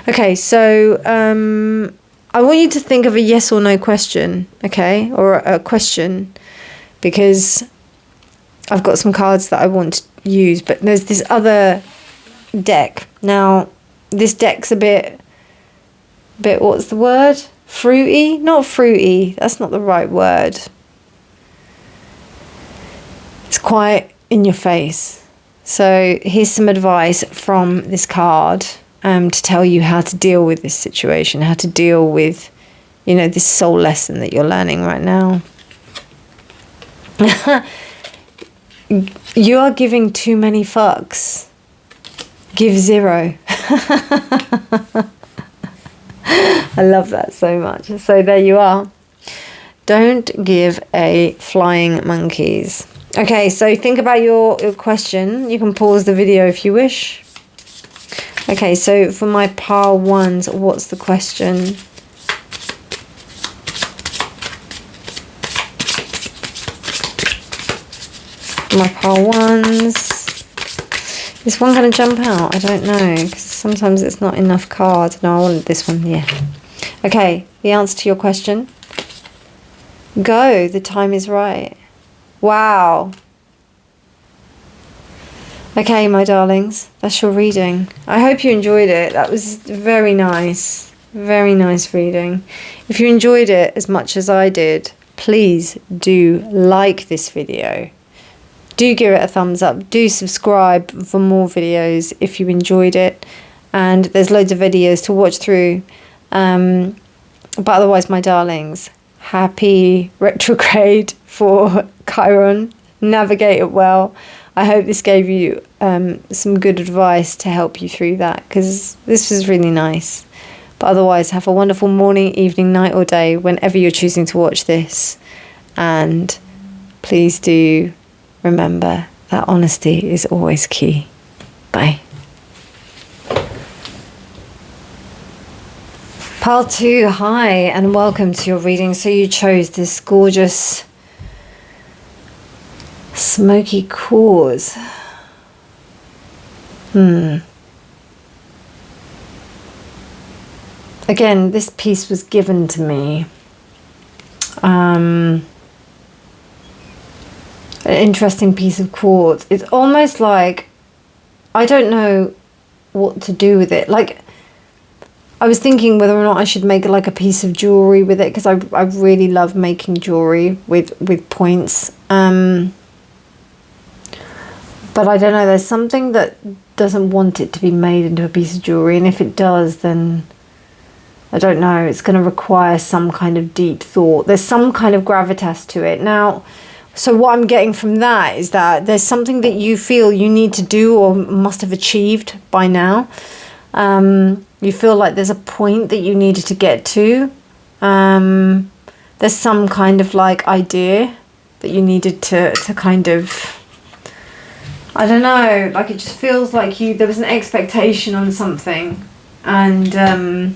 Okay, so I want you to think of a yes or no question, okay, or a question, because I've got some cards that I want to use, but there's this other deck. Now, this deck's a bit, what's the word? Fruity? Not fruity, that's not the right word. It's quite in your face. So here's some advice from this card to tell you how to deal with this situation, how to deal with, you know, this soul lesson that you're learning right now. You are giving too many fucks. Give 0. I love that so much. So there you are. Don't give a flying monkeys. Okay, so think about your question. You can pause the video if you wish. Okay, so for my pile ones, what's the question? My pile ones. Is one going to jump out? I don't know, because sometimes it's not enough cards. No, I wanted this one, yeah. Okay, the answer to your question. Go, the time is right. Wow. Okay, my darlings, that's your reading. I hope you enjoyed it. That was very nice. Very nice reading. If you enjoyed it as much as I did, please do like this video. Do give it a thumbs up. Do subscribe for more videos if you enjoyed it. And there's loads of videos to watch through. But otherwise, my darlings, happy retrograde for Chiron. Navigate it well. I hope this gave you some good advice to help you through that, because this was really nice. But otherwise, have a wonderful morning, evening, night or day, whenever you're choosing to watch this. And please do remember that honesty is always key. Bye. Pile 2, hi, and welcome to your reading. So you chose this gorgeous smoky quartz. Again, this piece was given to me. An interesting piece of quartz. It's almost like, I don't know what to do with it. Like, I was thinking whether or not I should make like a piece of jewelry with it, because I really love making jewelry with points. But I don't know, there's something that doesn't want it to be made into a piece of jewelry, and if it does, then I don't know, it's going to require some kind of deep thought. There's some kind of gravitas to it. Now, so what I'm getting from that is that there's something that you feel you need to do or must have achieved by now. You feel like there's a point that you needed to get to. There's some kind of like idea that you needed to kind of, I don't know, like it just feels like there was an expectation on something, and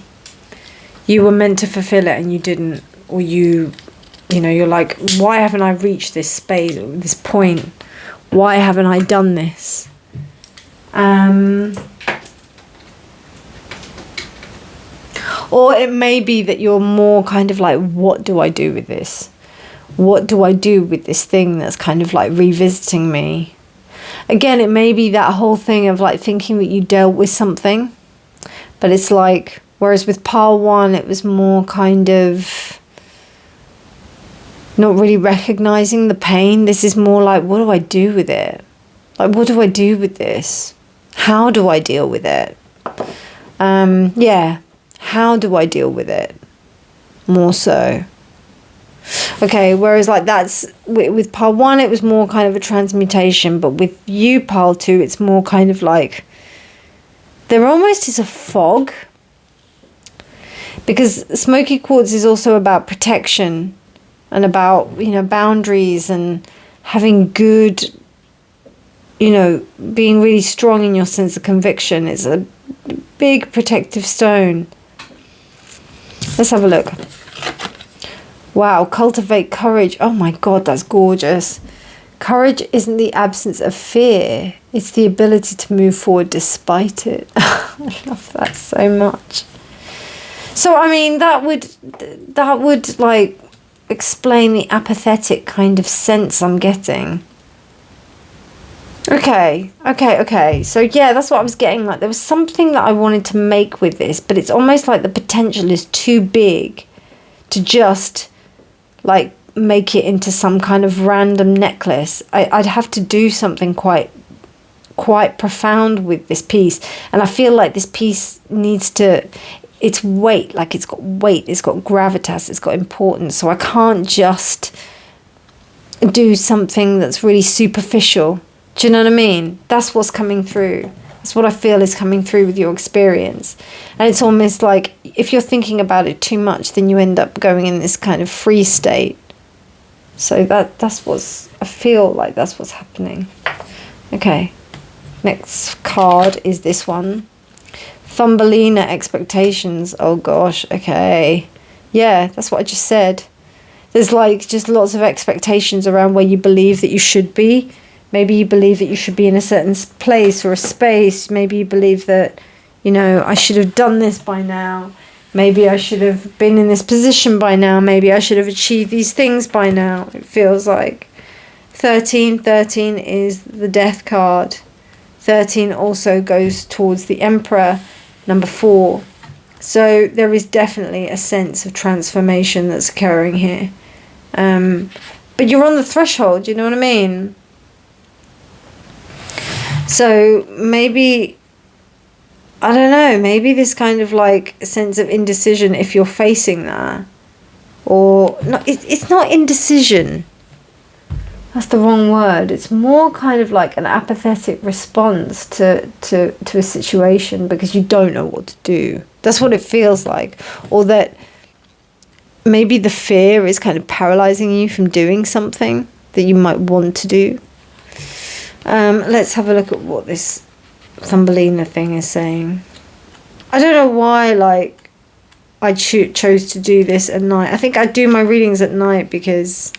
you were meant to fulfill it and you didn't, or you know, you're like, why haven't I reached this space, this point? Why haven't I done this? Or it may be that you're more kind of like, what do I do with this? What do I do with this thing that's kind of like revisiting me? Again, it may be that whole thing of like thinking that you dealt with something, but it's like, whereas with pile 1, it was more kind of not really recognizing the pain. This is more like, what do I do with it? Like, what do I do with this? How do I deal with it? Yeah, how do I deal with it? More so. Okay, whereas like that's, with pile 1, it was more kind of a transmutation, but with you, pile 2, it's more kind of like, there almost is a fog. Because smoky quartz is also about protection and about, you know, boundaries and having good, you know, being really strong in your sense of conviction. It's a big protective stone. Let's have a look. Wow, cultivate courage. Oh my God, that's gorgeous. Courage isn't the absence of fear. It's the ability to move forward despite it. I love that so much. So, I mean, that would like explain the apathetic kind of sense I'm getting. Okay. So, yeah, that's what I was getting. Like, there was something that I wanted to make with this, but it's almost like the potential is too big to just, like, make it into some kind of random necklace. I'd have to do something quite profound with this piece. And I feel like this piece needs to... It's weight, like it's got weight, it's got gravitas, it's got importance. So I can't just do something that's really superficial. Do you know what I mean? That's what's coming through. That's what I feel is coming through with your experience. And it's almost like if you're thinking about it too much, then you end up going in this kind of free state. So that's what's, I feel like that's what's happening. Okay, next card is this one. Thumbelina expectations. Oh gosh, okay. Yeah, that's what I just said. There's like just lots of expectations around where you believe that you should be. Maybe you believe that you should be in a certain place or a space. Maybe you believe that, you know, I should have done this by now. Maybe I should have been in this position by now. Maybe I should have achieved these things by now. It feels like 13 is the death card. 13 also goes towards the Emperor, number 4. So there is definitely a sense of transformation that's occurring here. But you're on the threshold, you know what I mean? So maybe, I don't know, maybe this kind of like sense of indecision if you're facing that. Or, no, it's not indecision. That's the wrong word. It's more kind of like an apathetic response to a situation because you don't know what to do. That's what it feels like. Or that maybe the fear is kind of paralyzing you from doing something that you might want to do. Let's have a look at what this Thumbelina thing is saying. I don't know why, like, I chose to do this at night. I think I do my readings at night because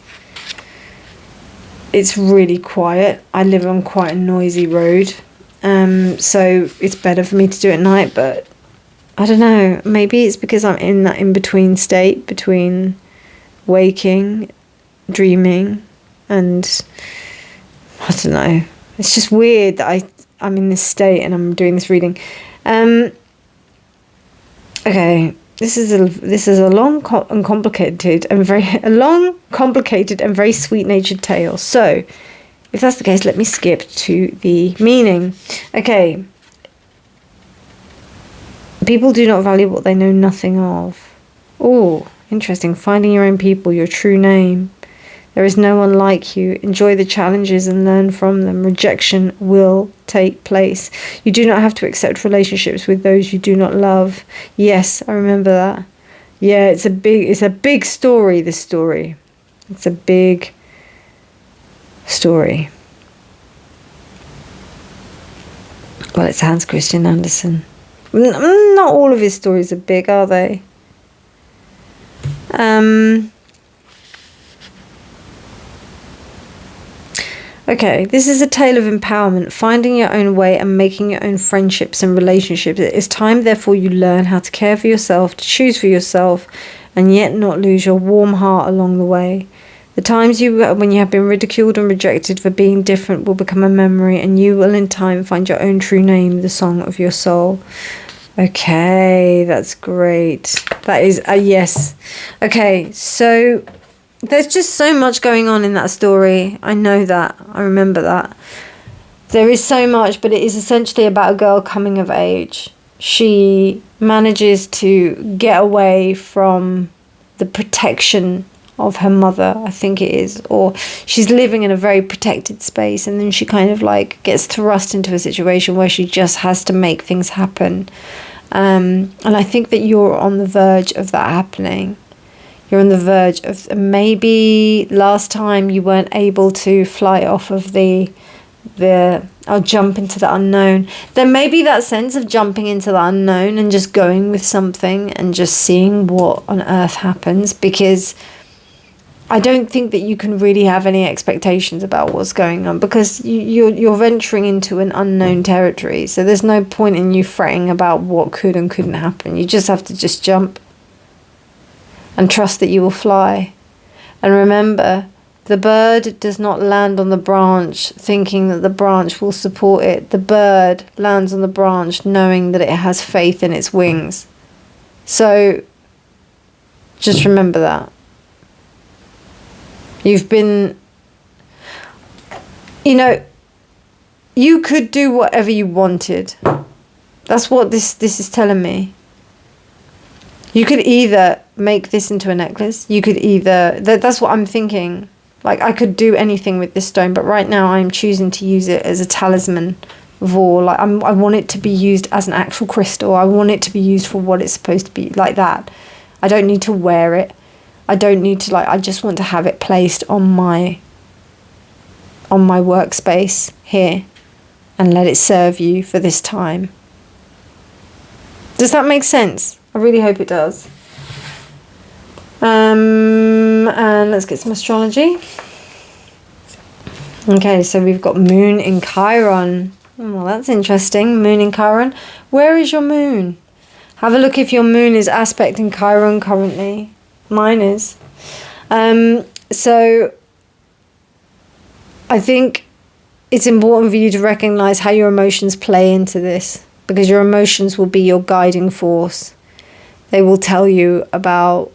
it's really quiet. I live on quite a noisy road, so it's better for me to do it at night. But I don't know, maybe it's because I'm in that in-between state between waking, dreaming, and I don't know. It's just weird that I'm in this state and I'm doing this reading. Okay. This is a long and complicated and very sweet-natured tale. So, if that's the case, let me skip to the meaning. Okay. People do not value what they know nothing of. Oh, interesting. Finding your own people, your true name. There is no one like you. Enjoy the challenges and learn from them. Rejection will take place. You do not have to accept relationships with those you do not love. Yes, I remember that. Yeah, it's a big story, this story. It's a big story. Well, it's Hans Christian Andersen. Not all of his stories are big, are they? Okay, this is a tale of empowerment, finding your own way and making your own friendships and relationships. It is time, therefore, you learn how to care for yourself, to choose for yourself, and yet not lose your warm heart along the way. The times when you have been ridiculed and rejected for being different will become a memory, and you will in time find your own true name, the song of your soul. Okay, that's great. That is a yes. Okay, so there's just so much going on in that story. I know that. I remember that. There is so much, but it is essentially about a girl coming of age. she manages to get away from the protection of her mother, I think it is, or she's living in a very protected space, and then she kind of like gets thrust into a situation where she just has to make things happen. And I think that you're on the verge of that happening. You're on the verge of, maybe last time you weren't able to fly off of the I'll jump into the unknown. There may be that sense of jumping into the unknown and just going with something and just seeing what on earth happens, because I don't think that you can really have any expectations about what's going on, because you're venturing into an unknown territory. So there's no point in you fretting about what could and couldn't happen. You just have to just jump and trust that you will fly. And remember, the bird does not land on the branch thinking that the branch will support it. The bird lands on the branch knowing that it has faith in its wings. So just remember that. You've been, you know, you could do whatever you wanted. That's what this is telling me. You could either make this into a necklace. You could either, that's what I'm thinking. Like, I could do anything with this stone, but right now I'm choosing to use it as a talisman vor. Like, I want it to be used as an actual crystal. I want it to be used for what it's supposed to be, like that. I don't need to wear it. I don't need to, like, I just want to have it placed on my workspace here and let it serve you for this time. Does that make sense? I really hope it does. And let's get some astrology. Okay, so we've got Moon in Chiron. Well, that's interesting. Moon in Chiron. Where is your moon? Have a look if your moon is aspecting Chiron currently. Mine is. So I think it's important for you to recognize how your emotions play into this, because your emotions will be your guiding force. They will tell you about,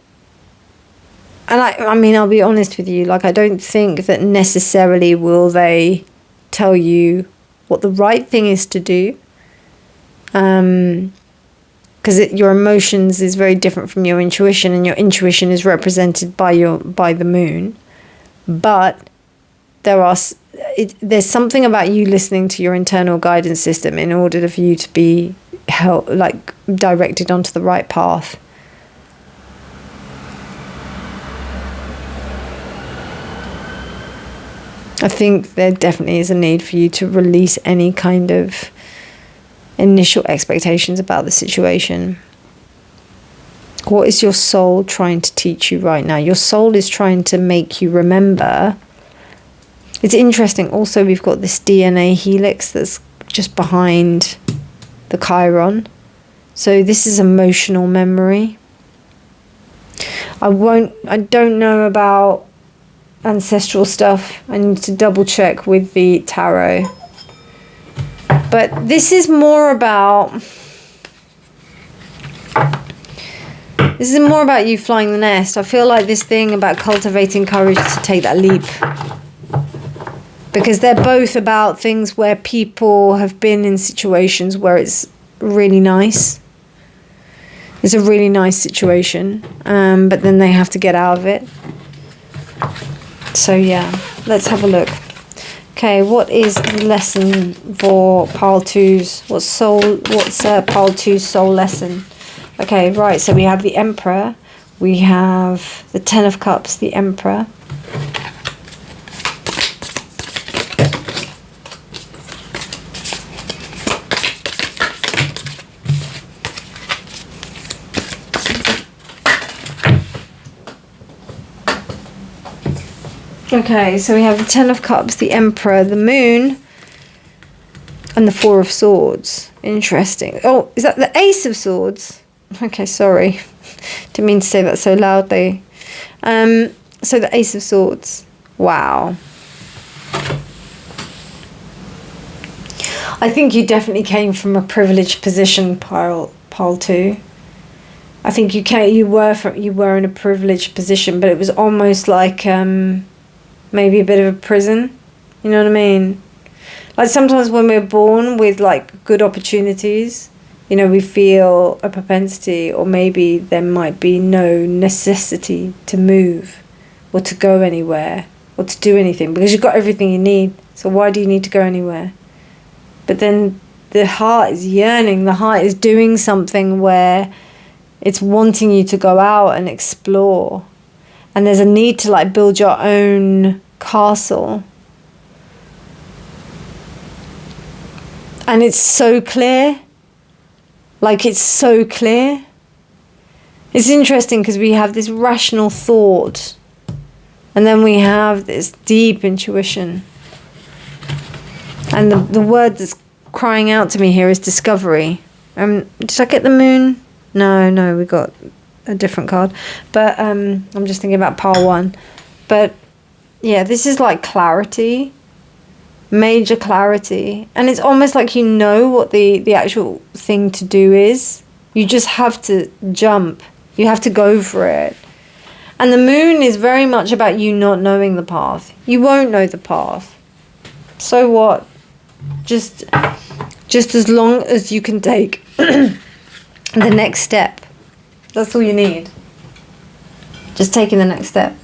and I mean, I'll be honest with you, like, I don't think that necessarily will they tell you what the right thing is to do. Because your emotions is very different from your intuition, and your intuition is represented by the moon. But there's something about you listening to your internal guidance system in order for you to be directed onto the right path. I think there definitely is a need for you to release any kind of initial expectations about the situation. What is your soul trying to teach you right now? Your soul is trying to make you remember. It's interesting. Also, we've got this DNA helix that's just behind the Chiron. So this is emotional memory. I don't know about ancestral stuff. I need to double check with the tarot. But this is more about you flying the nest. I feel like this thing about cultivating courage to take that leap. Because they're both about things where people have been in situations where it's really nice. It's a really nice situation. But then they have to get out of it. So yeah, let's have a look. Okay, what is the lesson for Pile 2's? What's Pile 2's soul lesson? Okay, right, so we have the Emperor. We have the Ten of Cups, the Emperor. Okay, so we have the Ten of Cups, the Emperor, the Moon, and the Four of Swords. Interesting. Oh, is that the Ace of Swords? Okay, sorry. Didn't mean to say that so loudly. So the Ace of Swords. Wow. I think you definitely came from a privileged position, Pile 2. I think you were in a privileged position, but it was almost like maybe a bit of a prison. You know what I mean? Like sometimes when we're born with like good opportunities, You know, we feel a propensity, or maybe there might be no necessity to move or to go anywhere or to do anything, because you've got everything you need. So why do you need to go anywhere? But then the heart is yearning. The heart is doing something where it's wanting you to go out and explore. And there's a need to like build your own castle. And it's so clear. Like, it's so clear. It's interesting because we have this rational thought, and then we have this deep intuition. And the word that's crying out to me here is discovery. Did I get the moon? No, we got a different card. But I'm just thinking about pile 1. But yeah, this is like clarity. Major clarity. And it's almost like you know what the actual thing to do is. You just have to jump. You have to go for it. And the moon is very much about you not knowing the path. You won't know the path. So what? Just as long as you can take the next step. That's all you need. Just taking the next step.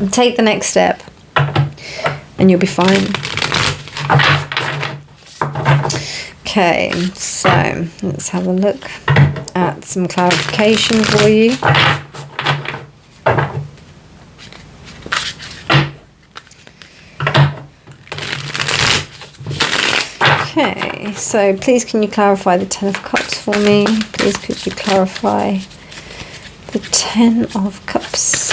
And take the next step, and you'll be fine. Okay, so let's have a look at some clarification for you. Okay, so please can you clarify the Ten of Cups for me? Please could you clarify the Ten of Cups?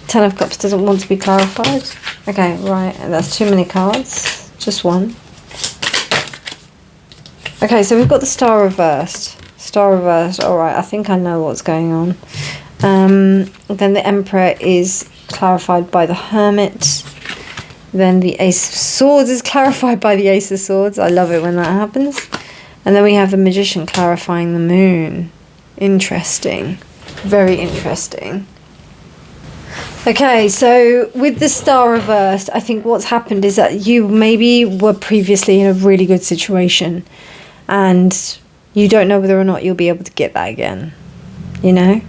Ten of Cups doesn't want to be clarified. Okay, right, that's too many cards. Just one. Okay, so we've got the Star reversed. Star reversed, alright, I think I know what's going on. Then the Emperor is clarified by the Hermit. Then the Ace of Swords is clarified by the Ace of Swords. I love it when that happens. And then we have the Magician clarifying the Moon. Interesting. Very interesting. Okay, so with the Star reversed, I think what's happened is that you maybe were previously in a really good situation and you don't know whether or not you'll be able to get that again, you know?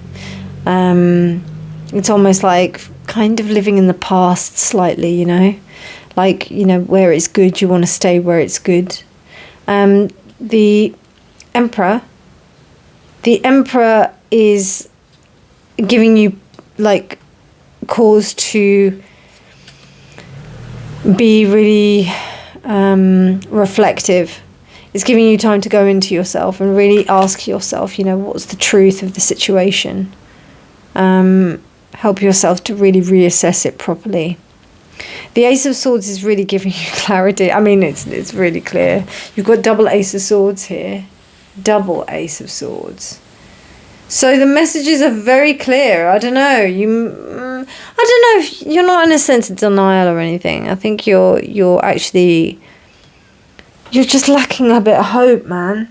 It's almost like kind of living in the past slightly, you know? Like, you know, where it's good, you want to stay where it's good. The Emperor is giving you, like, cause to be really reflective. It's giving you time to go into yourself and really ask yourself, you know, what's the truth of the situation? Help yourself to really reassess it properly. The Ace of Swords is really giving you clarity. I mean, it's really clear. You've got double Ace of Swords here. Double Ace of Swords. So the messages are very clear. I don't know. I don't know if you're not in a sense of denial or anything. I think you're just lacking a bit of hope, man.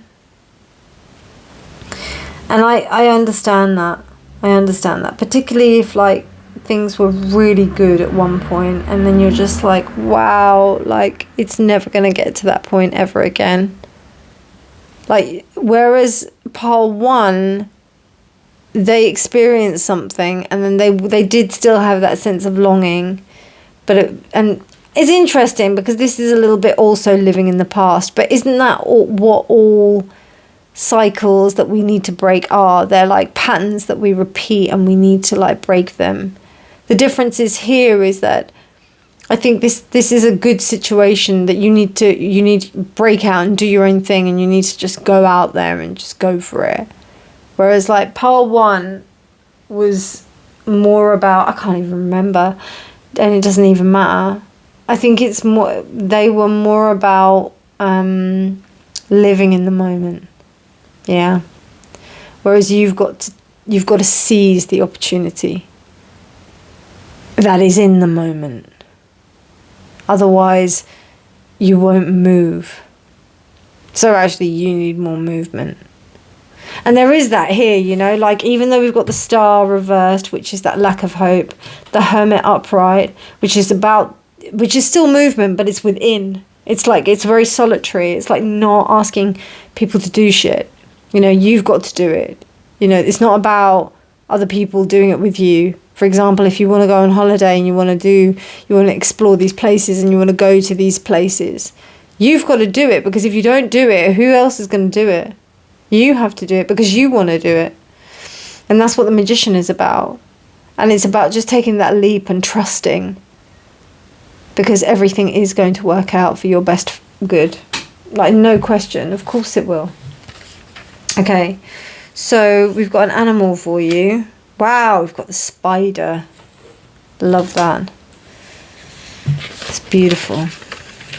And I understand that. I understand that. Particularly if, like, things were really good at one point and then you're just like, wow, like, it's never going to get to that point ever again. Like, whereas pile 1, they experienced something and then they did still have that sense of longing. And it's interesting because this is a little bit also living in the past, but isn't that what all cycles that we need to break are? They're like patterns that we repeat and we need to, like, break them. The difference is here is that I think this is a good situation that you need to break out and do your own thing, and you need to just go out there and just go for it. Whereas, like, pile 1 was more about, I can't even remember, and it doesn't even matter. I think it's more, they were more about living in the moment. Yeah. Whereas you've got to seize the opportunity that is in the moment. Otherwise, you won't move. So actually, you need more movement. And there is that here, you know, like even though we've got the Star reversed, which is that lack of hope, the Hermit upright, which is still movement, but it's within. It's like, it's very solitary. It's like not asking people to do shit. You know, you've got to do it. You know, it's not about other people doing it with you. For example, if you want to go on holiday and you want to explore these places and you want to go to these places, you've got to do it, because if you don't do it, who else is going to do it? You have to do it because you want to do it. And that's what the Magician is about. And it's about just taking that leap and trusting, because everything is going to work out for your best good. Like, no question. Of course it will. Okay. So we've got an animal for you. Wow, we've got the spider. Love that. It's beautiful.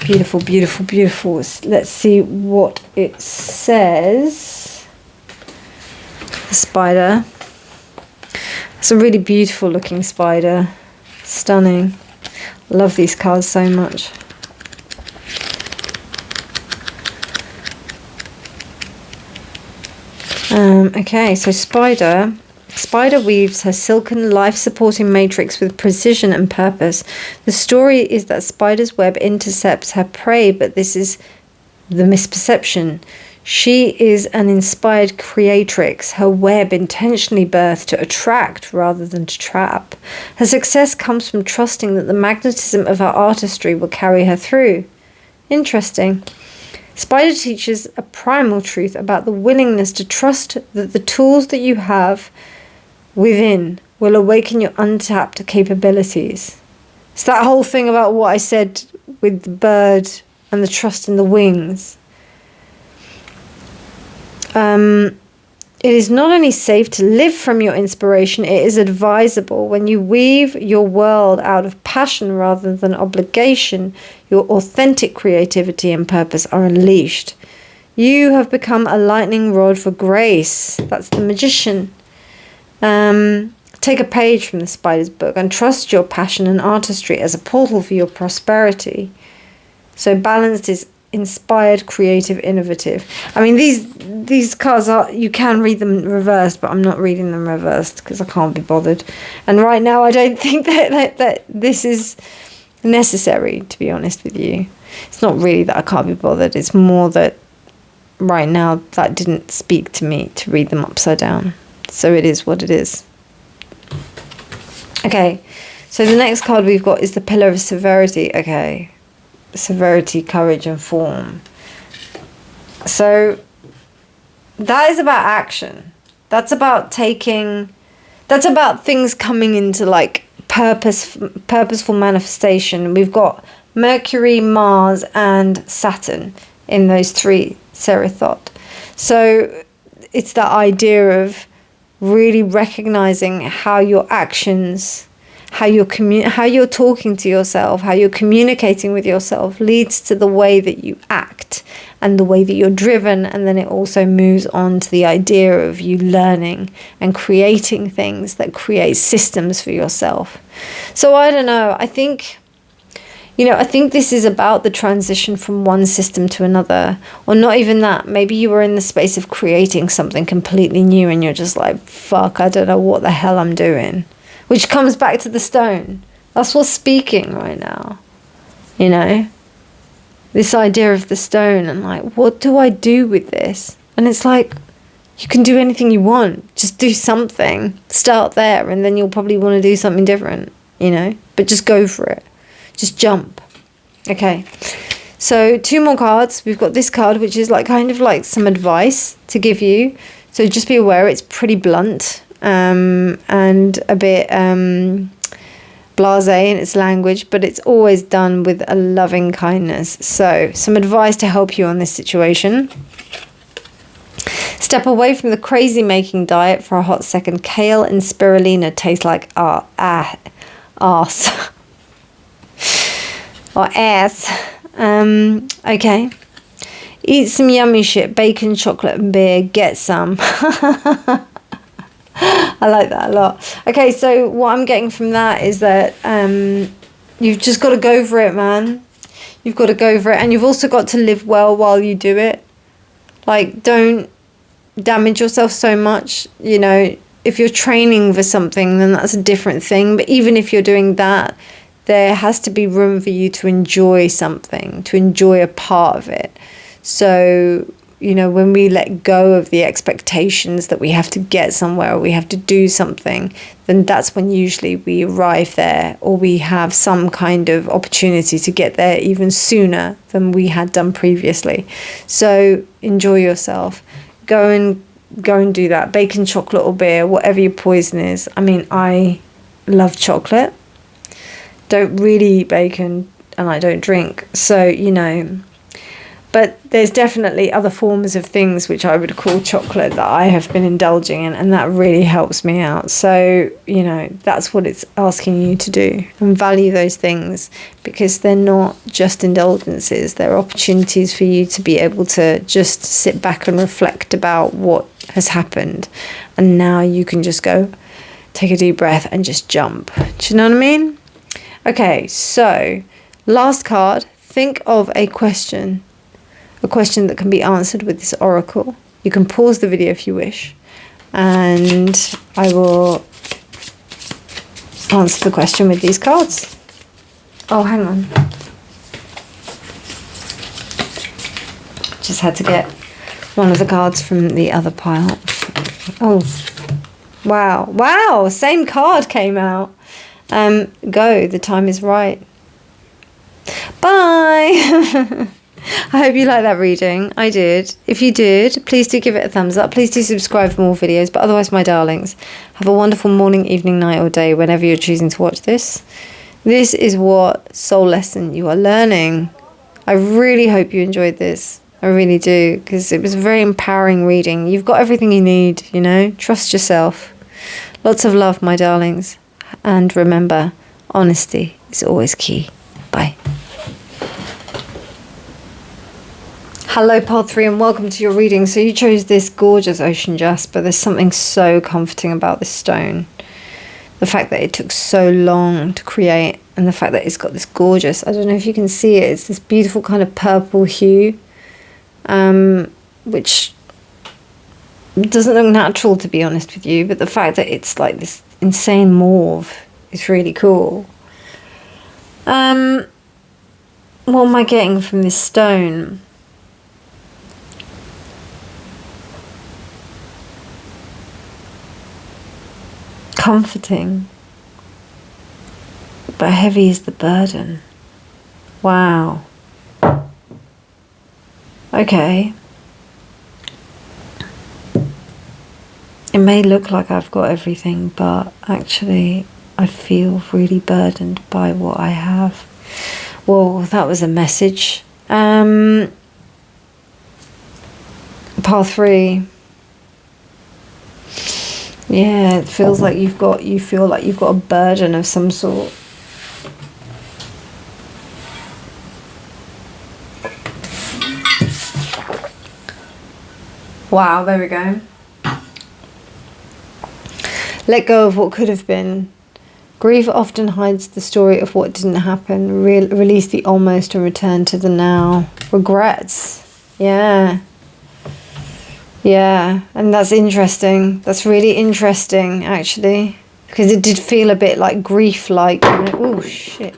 Beautiful, beautiful, beautiful. Let's see what it says. The spider. It's a really beautiful looking spider. Stunning. Love these cards so much. Okay, so Spider weaves her silken life-supporting matrix with precision and purpose. The story is that Spider's web intercepts her prey, but this is the misperception. She is an inspired creatrix, her web intentionally birthed to attract rather than to trap. Her success comes from trusting that the magnetism of her artistry will carry her through. Interesting. Spider teaches a primal truth about the willingness to trust that the tools that you have within will awaken your untapped capabilities. It's that whole thing about what I said with the bird and the trust in the wings. It is not only safe to live from your inspiration, it is advisable. When you weave your world out of passion rather than obligation, your authentic creativity and purpose are unleashed. You have become a lightning rod for grace. That's the Magician. Take a page from the Spider's book and trust your passion and artistry as a portal for your prosperity. So balanced is inspired, creative, innovative. I mean, these cards are, you can read them reversed, but I'm not reading them reversed because I can't be bothered. And right now I don't think that this is necessary, to be honest with you. It's not really that I can't be bothered. It's more that right now that didn't speak to me to read them upside down. So it is what it is. Okay, so the next card we've got is the Pillar of Severity. Okay. Severity, courage and form. So that is about action. That's about things coming into like purposeful manifestation. We've got Mercury, Mars and Saturn in those three Serathot. So it's that idea of really recognizing how your actions, how you're talking to yourself, how you're communicating with yourself leads to the way that you act and the way that you're driven. And then it also moves on to the idea of you learning and creating things that create systems for yourself. So I don't know. I think this is about the transition from one system to another, or not even that. Maybe you were in the space of creating something completely new and you're just like, fuck, I don't know what the hell I'm doing. Which comes back to the stone. That's what's speaking right now. You know? This idea of the stone and like, what do I do with this? And it's like, you can do anything you want. Just do something. Start there and then you'll probably want to do something different, you know? But just go for it. Just jump. Okay. So 2 more cards. We've got this card, which is like kind of like some advice to give you. So just be aware it's pretty blunt. And a bit blasé in its language, but it's always done with a loving kindness. So some advice to help you on this situation. Step away from the crazy making diet for a hot second. Kale and spirulina taste like arse or ass. Okay. Eat some yummy shit, bacon, chocolate and beer. Get some. I like that a lot. Okay, so what I'm getting from that is that you've just got to go for it, man. You've got to go for it. And you've also got to live well while you do it. Like, don't damage yourself so much. You know, if you're training for something, then that's a different thing. But even if you're doing that, there has to be room for you to enjoy something, to enjoy a part of it. So, you know, when we let go of the expectations that we have to get somewhere or we have to do something, then that's when usually we arrive there, or we have some kind of opportunity to get there even sooner than we had done previously. So enjoy yourself. Go and do that. Bacon, chocolate or beer, whatever your poison is. I mean, I love chocolate. Don't really eat bacon, and I don't drink. So, you know, but there's definitely other forms of things which I would call chocolate that I have been indulging in, and that really helps me out. So, you know, that's what it's asking you to do, and value those things, because they're not just indulgences. They're opportunities for you to be able to just sit back and reflect about what has happened. And now you can just go, take a deep breath and just jump. Do you know what I mean? Okay, so last card, think of a question that can be answered with this oracle. You can pause the video if you wish, and I will answer the question with these cards. Oh, hang on. Just had to get one of the cards from the other pile. Oh, wow. Wow, same card came out. Go, the time is right. Bye. I hope you liked that reading. I did. If you did, please do give it a thumbs up. Please do subscribe for more videos. But otherwise, my darlings, have a wonderful morning, evening, night or day whenever you're choosing to watch this. This is what soul lesson you are learning. I really hope you enjoyed this. I really do, because it was a very empowering reading. You've got everything you need, you know. Trust yourself. Lots of love, my darlings. And remember, honesty is always key. Bye. Hello, part 3, and welcome to your reading. So you chose this gorgeous ocean jasper. There's something so comforting about this stone. The fact that it took so long to create, and the fact that it's got this gorgeous, I don't know if you can see it, it's this beautiful kind of purple hue, which doesn't look natural, to be honest with you, but the fact that it's like this insane mauve is really cool. What am I getting from this stone? Comforting, but heavy is the burden. Wow. Okay. It may look like I've got everything, but actually I feel really burdened by what I have. Well, that was a message. Part 3. Yeah, it feels like you feel like you've got a burden of some sort. Wow, there we go. Let go of what could have been. Grief often hides the story of what didn't happen. Release the almost and return to the now. Regrets. Yeah. Yeah, and that's interesting. That's really interesting, actually, because it did feel a bit like grief-like. Oh, shit.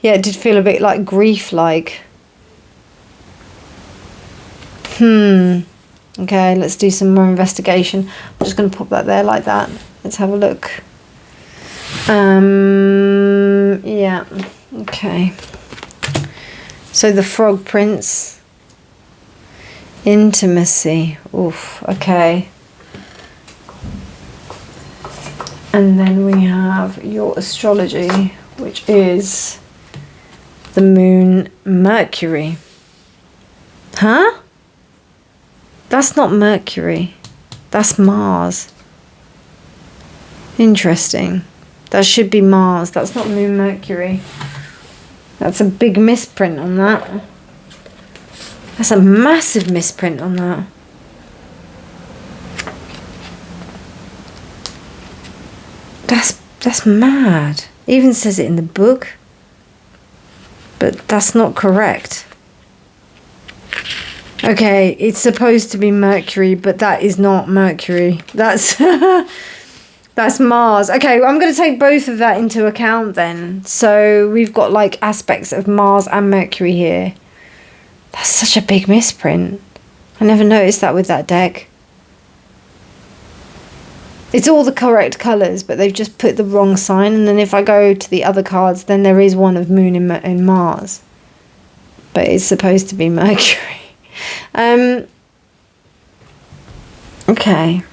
Yeah, it did feel a bit like grief-like. Okay, let's do some more investigation. I'm just going to pop that there like that. Let's have a look. Yeah, okay. So the Frog Prince. Intimacy. Oof, okay. And then we have your astrology, which is the moon Mercury. Huh? That's not Mercury. That's Mars. Interesting. That should be Mars. That's not moon Mercury. That's a big misprint on that. That's a massive misprint on that. That's mad. It even says it in the book. But that's not correct. Okay, it's supposed to be Mercury, but that is not Mercury. That's that's Mars. Okay, well, I'm going to take both of that into account then. So we've got like aspects of Mars and Mercury here. That's such a big misprint. I never noticed that with that deck. It's all the correct colours, but they've just put the wrong sign. And then if I go to the other cards, then there is one of Moon in Mars. But it's supposed to be Mercury. Okay.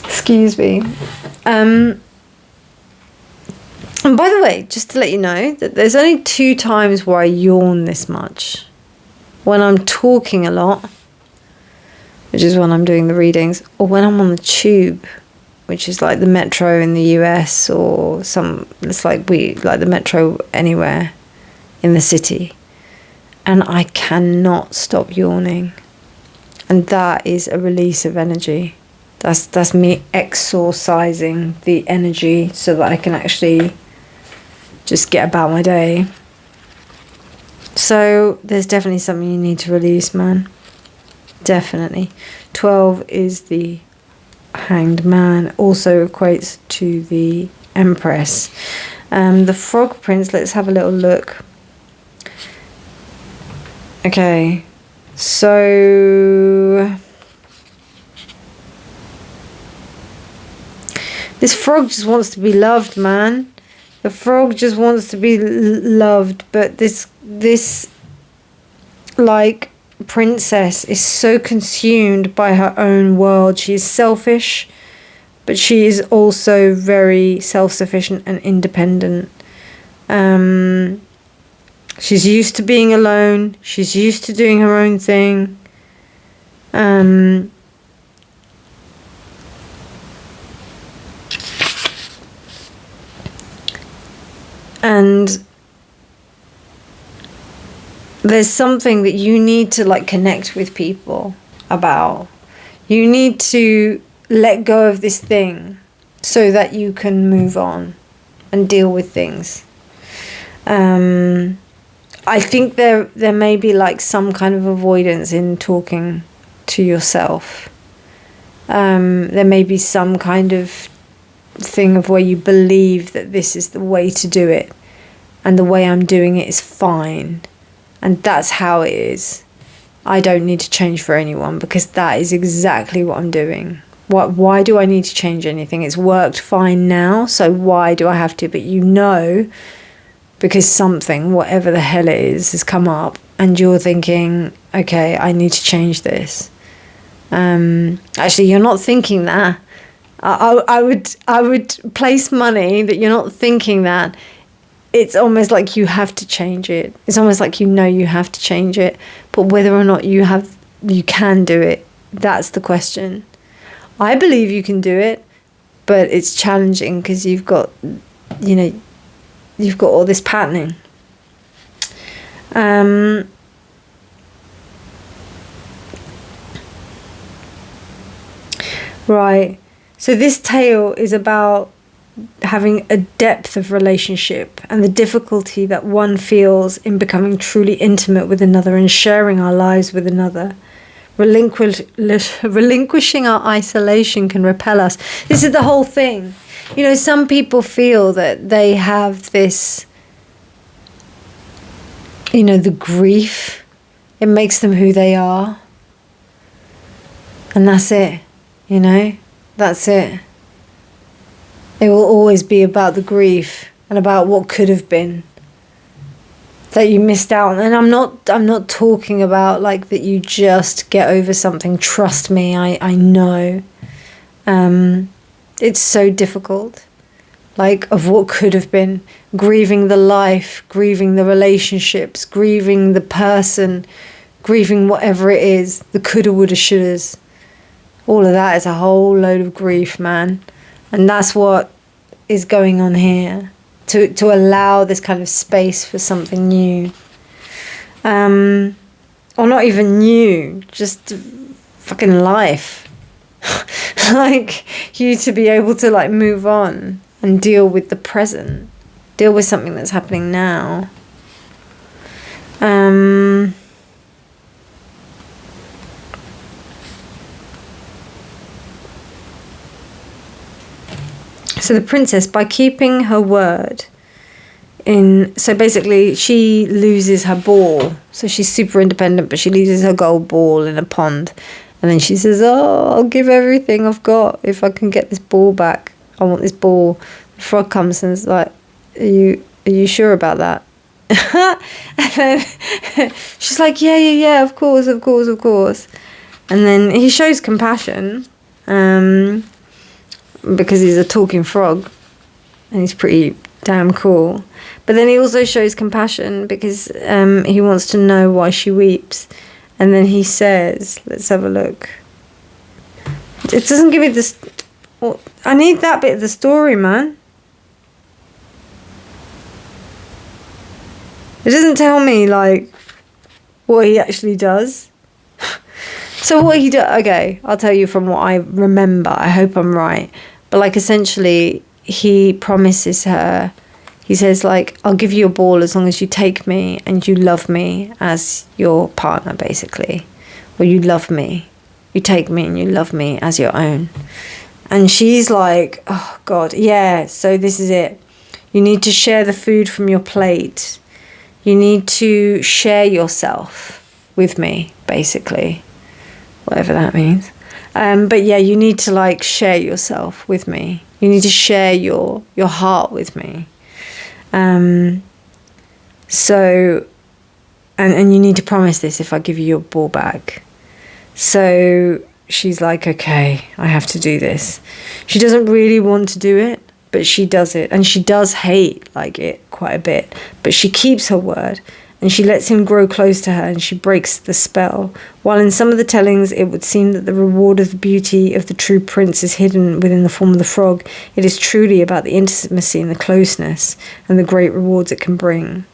Excuse me. And by the way, just to let you know that there's only 2 times where I yawn this much. When I'm talking a lot, which is when I'm doing the readings, or when I'm on the tube, which is like the metro in the US, or it's like the metro anywhere in the city. And I cannot stop yawning. And that is a release of energy. That's me exorcising the energy so that I can actually just get about my day. So there's definitely something you need to release, man. Definitely. 12 is the Hanged Man, also equates to the Empress. The Frog Prince, let's have a little look. Okay, so this frog just wants to be loved, man. The frog just wants to be loved, but this like princess is so consumed by her own world. She is selfish, but she is also very self-sufficient and independent. She's used to being alone. She's used to doing her own thing. And there's something that you need to like connect with people about. You need to let go of this thing so that you can move on and deal with things. I think there may be like some kind of avoidance in talking to yourself. There may be some kind of thing of where you believe that this is the way to do it and the way I'm doing it is fine and that's how it is. I don't need to change for anyone because that is exactly what I'm doing. Why do I need to change anything? It's worked fine now, so why do I have to? But you know, because something, whatever the hell it is, has come up and you're thinking, okay, I need to change this. Actually, you're not thinking that. I would place money that you're not thinking that. It's almost like you have to change it. It's almost like you know you have to change it. But whether or not you can do it, that's the question. I believe you can do it, but it's challenging because you've got all this patterning. Right. So this tale is about having a depth of relationship and the difficulty that one feels in becoming truly intimate with another and sharing our lives with another. Relinquishing our isolation can repel us. This is the whole thing. You know, some people feel that they have this, you know, the grief. It makes them who they are. And that's it, you know, that's it. It will always be about the grief and about what could have been that you missed out on. And I'm not talking about like that you just get over something. Trust me, I know. It's so difficult. Like of what could have been, grieving the life, grieving the relationships, grieving the person, grieving whatever it is, the coulda, woulda, shouldas. All of that is a whole load of grief, man. And that's what is going on here, to allow this kind of space for something new. Or not even new, just fucking life. Like you to be able to like move on and deal with the present, deal with something that's happening now. So the princess, by keeping her word, so basically she loses her ball. So she's super independent, but she loses her gold ball in a pond. And then she says, oh, I'll give everything I've got if I can get this ball back. I want this ball. The frog comes and is like, are you sure about that? And then she's like, yeah, of course. And then he shows compassion, because he's a talking frog and he's pretty damn cool. But then he also shows compassion because he wants to know why she weeps. And then he says, let's have a look. It doesn't give me this. Well, I need that bit of the story, man. It doesn't tell me, like, what he actually does. So what he does, okay, I'll tell you from what I remember. I hope I'm right. But, like, essentially, he promises her, he says, like, I'll give you a ball as long as you take me and you love me as your partner, basically. Or you love me. You take me and you love me as your own. And she's like, oh, God, yeah, so this is it. You need to share the food from your plate. You need to share yourself with me, basically. Whatever that means. But yeah, you need to, like, share yourself with me. You need to share your heart with me. So, and you need to promise this if I give you your ball back. So she's like, okay, I have to do this. She doesn't really want to do it, but she does it. And she does hate, like, it quite a bit. But she keeps her word. And she lets him grow close to her and she breaks the spell. While in some of the tellings it would seem that the reward of the beauty of the true prince is hidden within the form of the frog, it is truly about the intimacy and the closeness and the great rewards it can bring.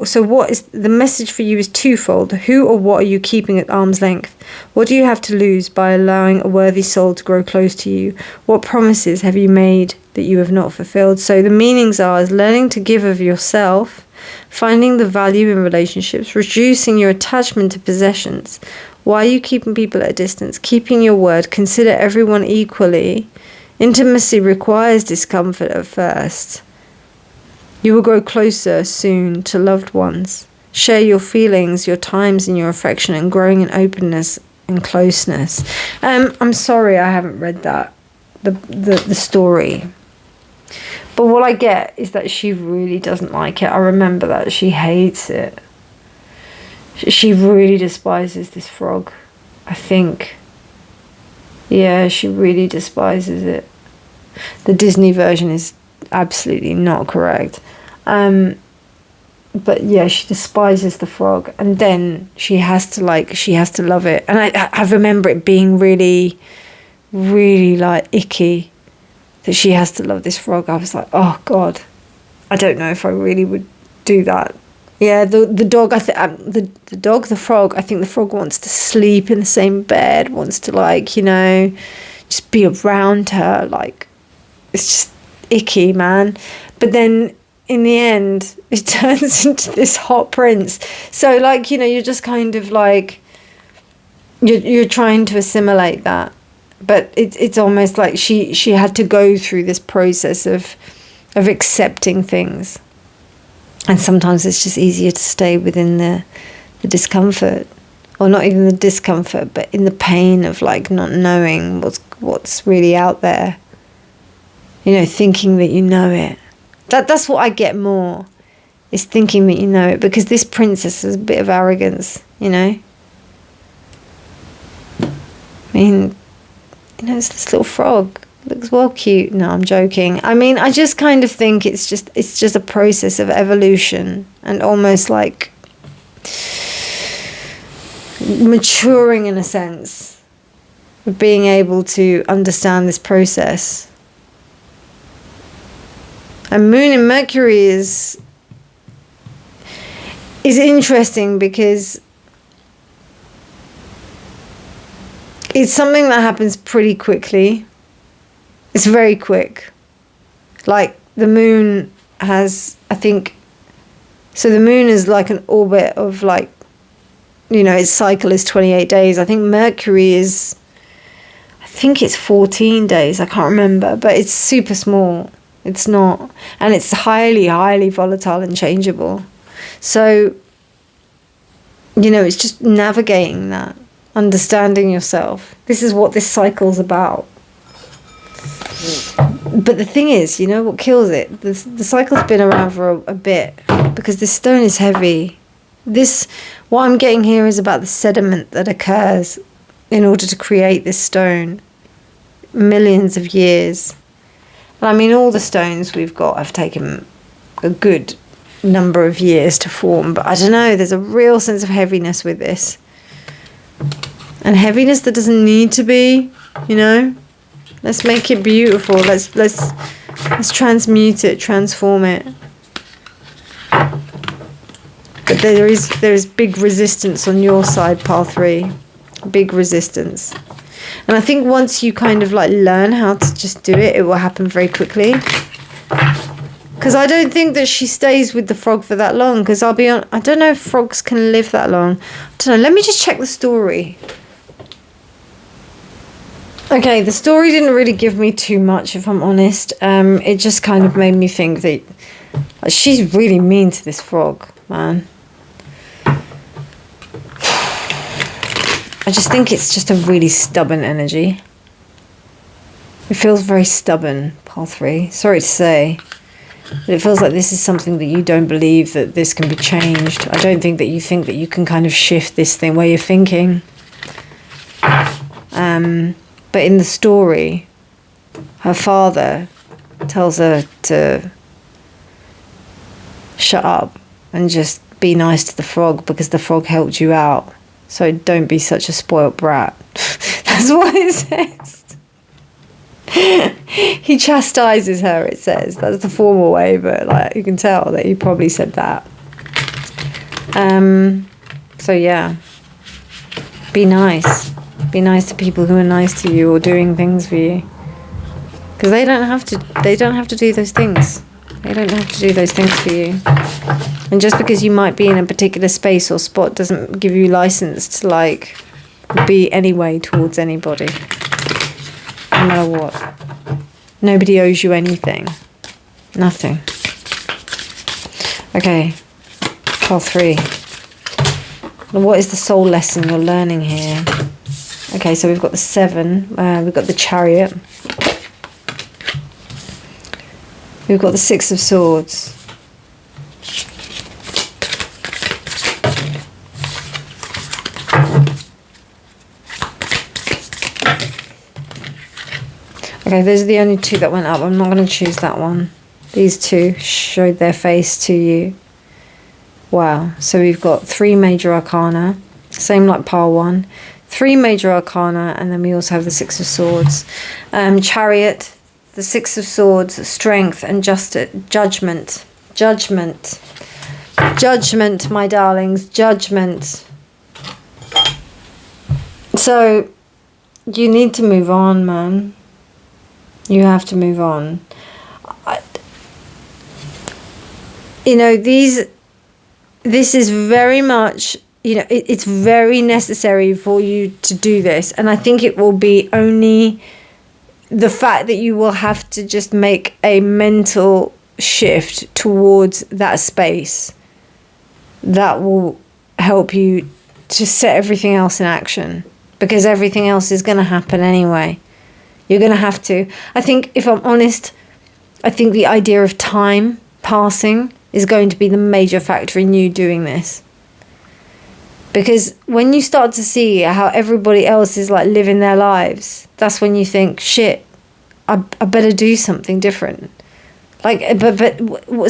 So what is the message for you is twofold. Who or what are you keeping at arm's length? What do you have to lose by allowing a worthy soul to grow close to you? What promises have you made that you have not fulfilled? So the meanings are is learning to give of yourself, finding the value in relationships, reducing your attachment to possessions. Why are you keeping people at a distance? Keeping your word, consider everyone equally. Intimacy requires discomfort at first. You will grow closer soon to loved ones. Share your feelings, your times and your affection, and growing in openness and closeness. I'm sorry I haven't read that, the story. But what I get is that she really doesn't like it. I remember that. She hates it. She really despises this frog, I think. Yeah, she really despises it. The Disney version is absolutely not correct. But yeah, she despises the frog, and then she has to love it. And I remember it being really, really, like, icky that she has to love this frog. I was like, oh God, I don't know if I really would do that. Yeah, the dog, the frog, I think the frog wants to sleep in the same bed, wants to, like, you know, just be around her. Like, it's just icky, man. But then in the end it turns into this hot prince. So, like, you know, you're just kind of like you're trying to assimilate that, but it's almost like she had to go through this process of accepting things. And sometimes it's just easier to stay within the discomfort, or not even the discomfort, but in the pain of, like, not knowing what's really out there. You know, thinking that you know it. That's what I get more, is thinking that you know it, because this princess has a bit of arrogance, you know. I mean, you know, it's this little frog. Looks well cute. No, I'm joking. I mean, I just kind of think it's just a process of evolution, and almost like maturing in a sense, of being able to understand this process. And Moon and Mercury is interesting because it's something that happens pretty quickly. It's very quick. Like, the moon has, I think, So the moon is like an orbit of like, you know, its cycle is 28 days. I think Mercury is, I think it's 14 days. I can't remember, but it's super small. It's not, and it's highly, highly volatile and changeable. So, you know, it's just navigating that, understanding yourself. This is what this cycle's about. But the thing is, you know what kills it? The cycle's been around for a bit, because this stone is heavy. What I'm getting here is about the sediment that occurs in order to create this stone. Millions of years. And I mean, all the stones we've got have taken a good number of years to form, but I don't know, there's a real sense of heaviness with this. And heaviness that doesn't need to be, you know? Let's make it beautiful. Let's transmute it, transform it. But there is big resistance on your side, pile 3. Big resistance. And I think once you kind of like learn how to just do it, it will happen very quickly. Because I don't think that she stays with the frog for that long. Because I don't know if frogs can live that long. I don't know. Let me just check the story. Okay, the story didn't really give me too much, if I'm honest. It just kind of made me think that she's really mean to this frog, man. I just think it's just a really stubborn energy. It feels very stubborn, pile 3. Sorry to say. But it feels like this is something that you don't believe that this can be changed. I don't think that you can kind of shift this way of thinking. But in the story, her father tells her to shut up and just be nice to the frog because the frog helped you out. So don't be such a spoilt brat. That's what it says. He chastises her, it says. That's the formal way, but like you can tell that he probably said that. So yeah. Be nice. Be nice to people who are nice to you or doing things for you. Because they don't have to do those things. They don't have to do those things for you. And just because you might be in a particular space or spot doesn't give you license to like be any way towards anybody. No matter what. Nobody owes you anything. Nothing. Okay. Pile 3. What is the soul lesson you're learning here? Okay, so we've got the 7. We've got the Chariot. We've got the 6 of Swords. Okay, those are the only 2 that went up. I'm not going to choose that one. These 2 showed their face to you. Wow. So we've got 3 major arcana. Same like pile 1. 3 major arcana. And then we also have the 6 of Swords. Chariot. The 6 of Swords. Strength and judgment. Judgment. Judgment, my darlings. Judgment. So, you need to move on, man. You have to move on. You know, this is very much, you know, it's very necessary for you to do this. And I think it will be only the fact that you will have to just make a mental shift towards that space that will help you to set everything else in action. Because everything else is going to happen anyway. You're going to have to. I think, if I'm honest, I think the idea of time passing is going to be the major factor in you doing this. Because when you start to see how everybody else is like living their lives, that's when you think, shit, I better do something different. Like, but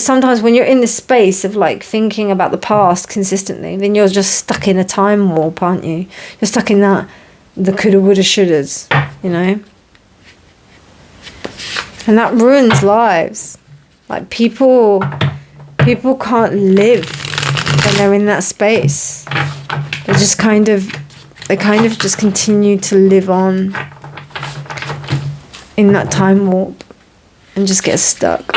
sometimes when you're in the space of like thinking about the past consistently, then you're just stuck in a time warp, aren't you? You're stuck in the coulda, woulda, shouldas, you know? And that ruins lives. Like people can't live when they're in that space. They kind of just continue to live on in that time warp and just get stuck.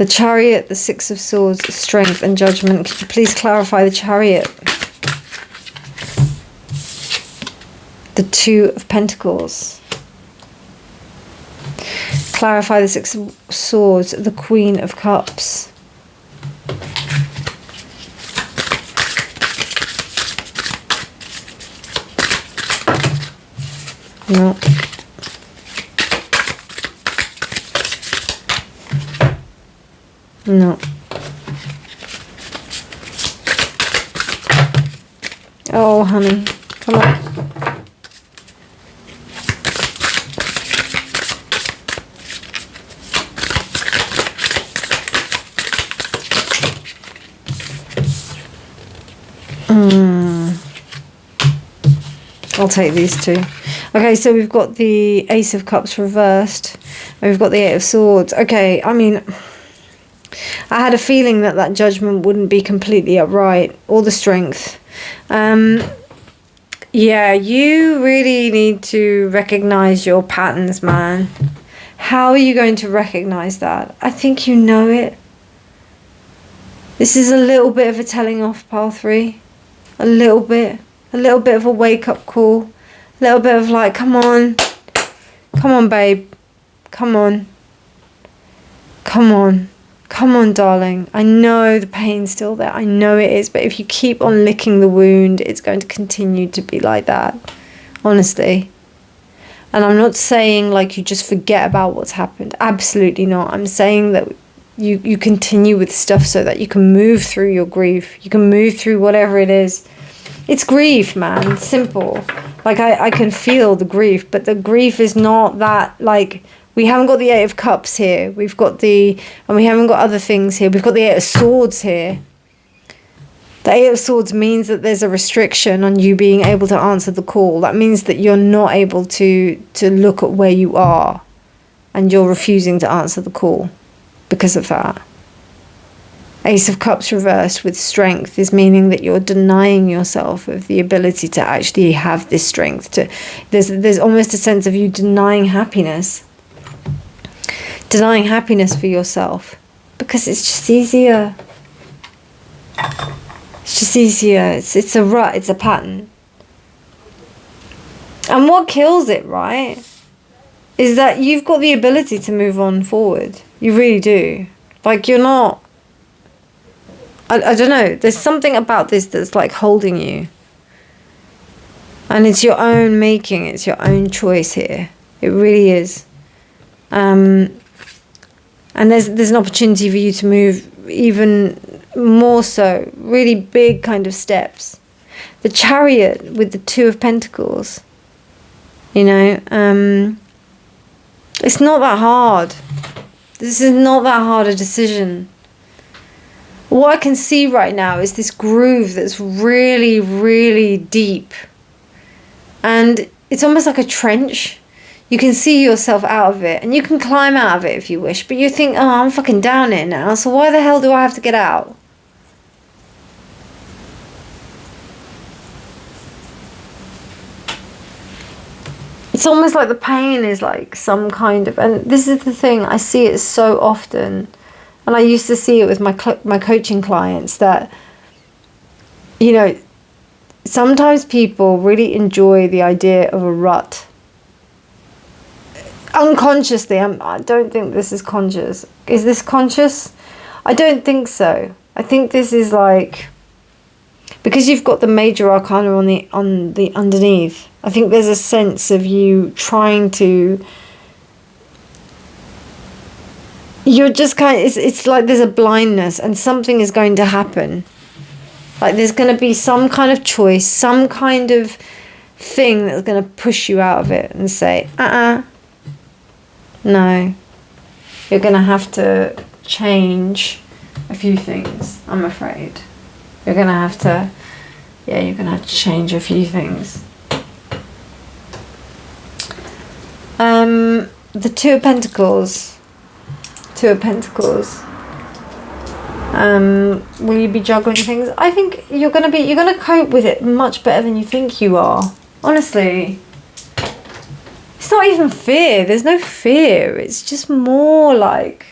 The Chariot, the Six of Swords, Strength and Judgment. Could you please clarify the Chariot? The Two of Pentacles. Clarify the Six of Swords, the Queen of Cups. No. No. Oh, honey. Come on. I'll take these two. Okay, so we've got the Ace of Cups reversed. And we've got the Eight of Swords. Okay, I mean, I had a feeling that that judgment wouldn't be completely upright. Or the Strength. Yeah, you really need to recognize your patterns, man. How are you going to recognize that? I think you know it. This is a little bit of a telling off, pile 3. A little bit. A little bit of a wake-up call. A little bit of like, come on. Come on, babe. Come on. Come on. Come on, darling. I know the pain's still there. I know it is. But if you keep on licking the wound, it's going to continue to be like that. Honestly. And I'm not saying like you just forget about what's happened. Absolutely not. I'm saying that you continue with stuff so that you can move through your grief. You can move through whatever it is. It's grief, man. It's simple. Like, I can feel the grief, but the grief is not that, like, we haven't got the Eight of Cups here. We've got and we haven't got other things here. We've got the Eight of Swords here. The Eight of Swords means that there's a restriction on you being able to answer the call. That means that you're not able to look at where you are, and you're refusing to answer the call because of that. Ace of Cups reversed with Strength is meaning that you're denying yourself of the ability to actually have this strength. There's almost a sense of you denying happiness. Denying happiness for yourself. Because it's just easier. It's just easier. It's a rut. It's a pattern. And what kills it, right, is that you've got the ability to move on forward. You really do. Like, you're not... I don't know. There's something about this that's like holding you. And it's your own making. It's your own choice here. It really is. And there's an opportunity for you to move even more so. Really big kind of steps. The Chariot with the Two of Pentacles. You know. It's not that hard. This is not that hard a decision. What I can see right now is this groove that's really, really deep. And it's almost like a trench. You can see yourself out of it. And you can climb out of it if you wish. But you think, oh, I'm fucking down here now. So why the hell do I have to get out? It's almost like the pain is like some kind of... And this is the thing. I see it so often. And I used to see it with my coaching clients that, you know, sometimes people really enjoy the idea of a rut. Unconsciously, I don't think this is conscious. Is this conscious? I don't think so. I think this is like, because you've got the major arcana on the underneath. I think there's a sense of you trying to... You're just kind of, it's like there's a blindness and something is going to happen. Like there's going to be some kind of choice, some kind of thing that's going to push you out of it and say, no. You're going to have to change a few things, I'm afraid. You're going to have to, you're going to have to change a few things. The Two of Pentacles. Two of Pentacles. Will you be juggling things? I think you're gonna cope with it much better than you think you are. Honestly. It's not even fear. There's no fear. It's just more like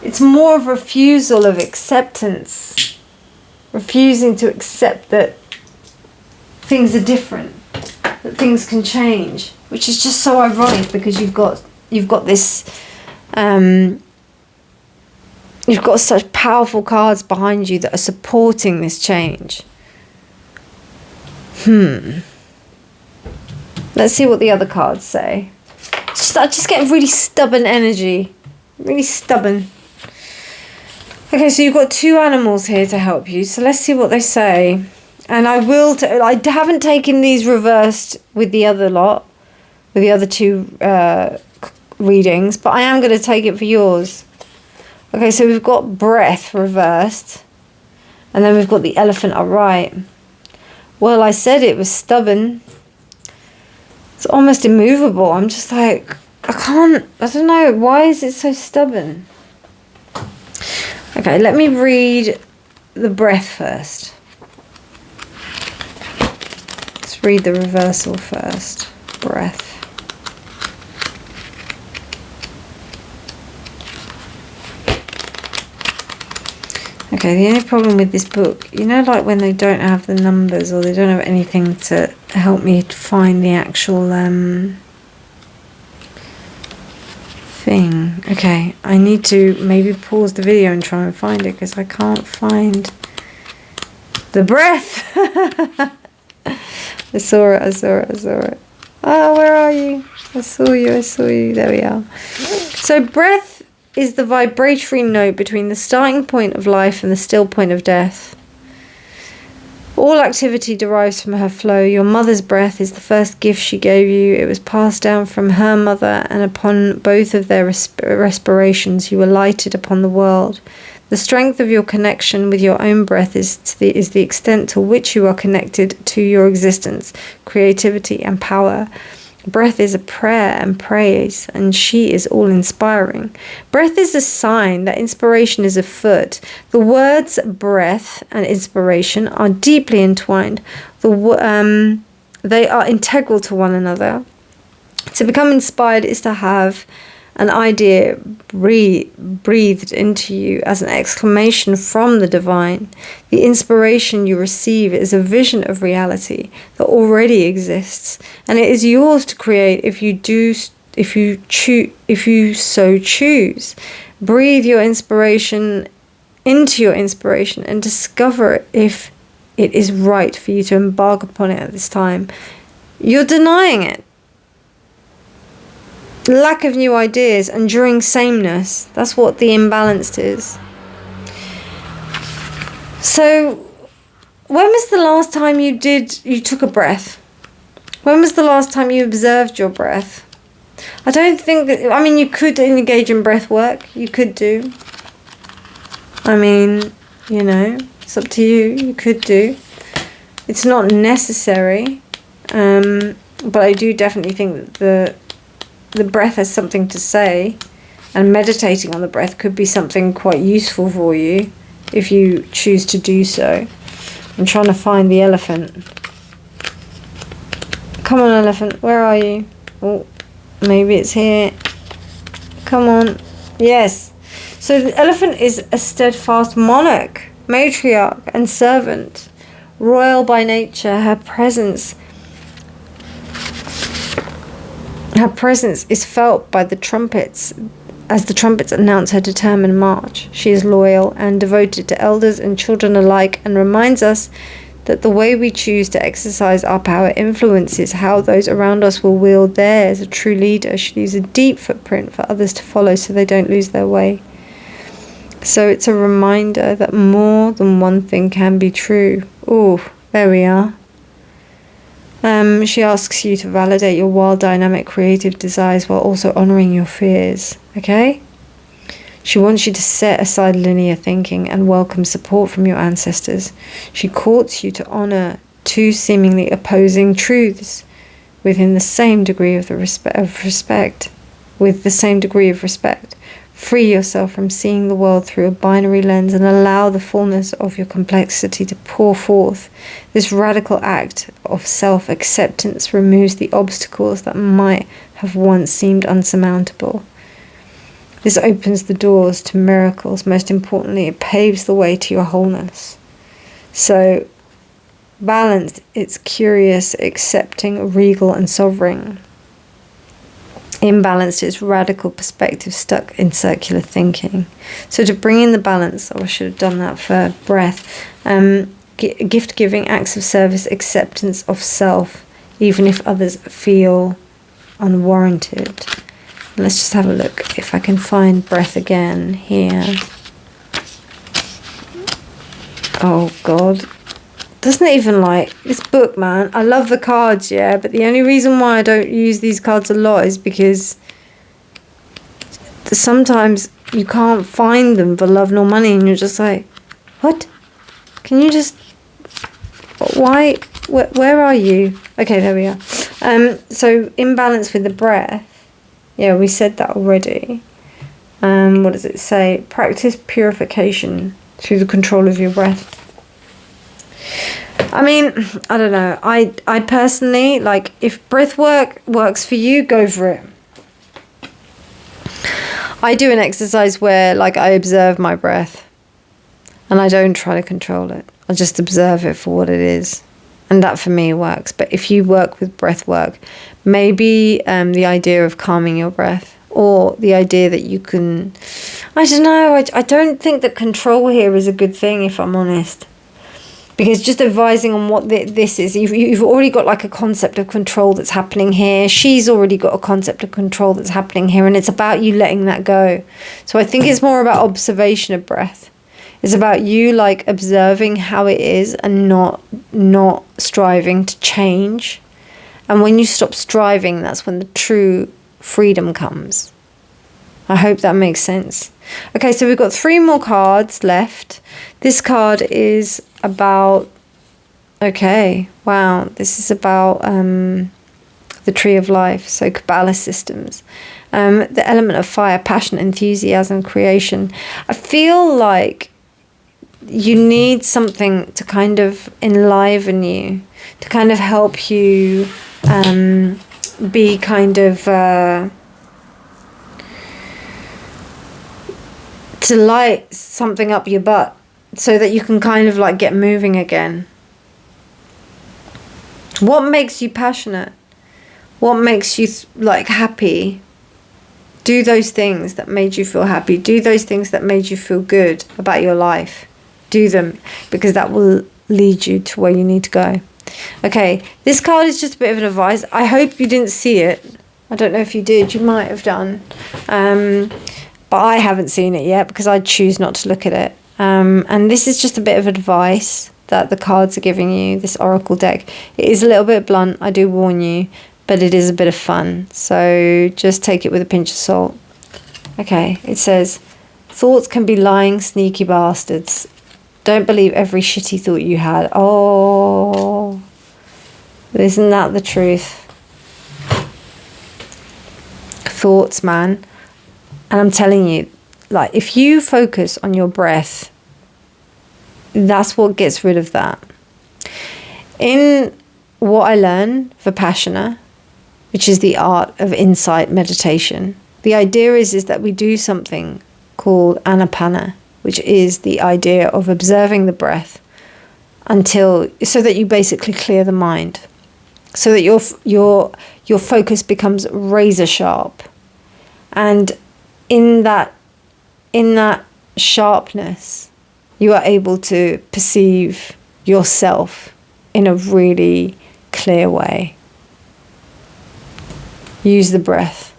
It's more of refusal of acceptance. Refusing to accept that things are different, that things can change, which is just so ironic because you've got this, you've got such powerful cards behind you that are supporting this change. Let's see what the other cards say. I just get really stubborn energy, really stubborn. Okay, so you've got 2 animals here to help you. So let's see what they say. And I will. I haven't taken these reversed with the other lot, with the other 2 readings, but I am going to take it for yours. Okay, so we've got breath reversed, and then we've got the elephant upright. Well, I said it was stubborn. It's almost immovable. I'm just like, I don't know. Why is it so stubborn? Okay, let me read the breath first. Let's read the reversal first. Breath. Okay, the only problem with this book, you know, like when they don't have the numbers or they don't have anything to help me find the actual thing. Okay, I need to maybe pause the video and try and find it because I can't find the breath. I saw it. Oh, where are you? I saw you. There we are. So breath is the vibratory note between the starting point of life and the still point of death. All activity derives from her flow. Your mother's breath is the first gift she gave you. It was passed down from her mother, and upon both of their respirations you were lighted upon the world. The strength of your connection with your own breath is the extent to which you are connected to your existence, creativity and power. Breath is a prayer and praise, and she is all-inspiring. Breath is a sign that inspiration is afoot. The words breath and inspiration are deeply entwined. They are integral to one another. To become inspired is to have an idea breathed into you as an exclamation from the divine. The inspiration you receive is a vision of reality that already exists, and it is yours to create if you so choose. Breathe your inspiration into your inspiration and discover if it is right for you to embark upon it at this time. You're denying it. Lack of new ideas, enduring sameness. That's what the imbalanced is. So, when was the last time you took a breath? When was the last time you observed your breath? I don't think that, I mean, you could engage in breath work. You could do. I mean, you know, it's up to you. You could do. It's not necessary. But I do definitely think that the breath has something to say, and meditating on the breath could be something quite useful for you if you choose to do so. I'm trying to find the elephant. Come on, elephant, where are you? Oh, maybe it's here. Come on. Yes. So the elephant is a steadfast monarch, matriarch and servant, royal by nature. Her presence is felt by the trumpets as the trumpets announce her determined march. She is loyal and devoted to elders and children alike, and reminds us that the way we choose to exercise our power influences how those around us will wield theirs. A true leader should leave a deep footprint for others to follow so they don't lose their way. So it's a reminder that more than one thing can be true. Oh, there we are. She asks you to validate your wild, dynamic, creative desires while also honouring your fears, okay? She wants you to set aside linear thinking and welcome support from your ancestors. She courts you to honour two seemingly opposing truths within the same degree of respect. Free yourself from seeing the world through a binary lens and allow the fullness of your complexity to pour forth. This radical act of self-acceptance removes the obstacles that might have once seemed unsurmountable. This opens the doors to miracles. Most importantly, it paves the way to your wholeness. So, balanced, it's curious, accepting, regal, and sovereign. Imbalanced, it's radical perspective, stuck in circular thinking. So to bring in the balance, I should have done that for breath. Gift giving, acts of service, acceptance of self, even if others feel unwarranted. Let's just have a look if I can find breath again here. Oh God. Doesn't it even like this book, man? I love the cards, yeah, but the only reason why I don't use these cards a lot is because sometimes you can't find them for love nor money, and you're just like, what? Can you just, why, where are you? Okay, there we are. So imbalance with the breath. Yeah, we said that already. What does it say? Practice purification through the control of your breath. I mean, I don't know. I personally, like, if breath work works for you, go for it. I do an exercise where, like, I observe my breath and I don't try to control it. I just observe it for what it is. And that for me works. But if you work with breath work, maybe the idea of calming your breath, or the idea that you can, I don't know, I don't think that control here is a good thing, if I'm honest. Because just advising on what this is, you've already got like a concept of control that's happening here. She's already got a concept of control that's happening here, and it's about you letting that go. So I think it's more about observation of breath. It's about you like observing how it is and not striving to change. And when you stop striving, that's when the true freedom comes. I hope that makes sense. Okay, so we've got 3 more cards left. This card is about, okay, wow, this is about the Tree of Life, so Kabbalah systems. The element of fire, passion, enthusiasm, creation. I feel like you need something to kind of enliven you, to kind of help you be kind of to light something up your butt so that you can kind of like get moving again. What makes you passionate? What makes you like happy? Do those things that made you feel happy. Do those things that made you feel good about your life. Do them, because that will lead you to where you need to go. Okay, this card is just a bit of an advice. I hope you didn't see it. I don't know if you did. You might have done. But I haven't seen it yet because I choose not to look at it. And this is just a bit of advice that the cards are giving you, this oracle deck. It is a little bit blunt, I do warn you, but it is a bit of fun. So just take it with a pinch of salt. Okay, it says, thoughts can be lying, sneaky bastards. Don't believe every shitty thought you had. Oh, isn't that the truth? Thoughts, man. And I'm telling you, like, if you focus on your breath, that's what gets rid of that. In what I learn, Vipassana, which is the art of insight meditation, the idea is that we do something called anapana, which is the idea of observing the breath so that you basically clear the mind, so that your focus becomes razor sharp. And in that sharpness, you are able to perceive yourself in a really clear way. Use the breath.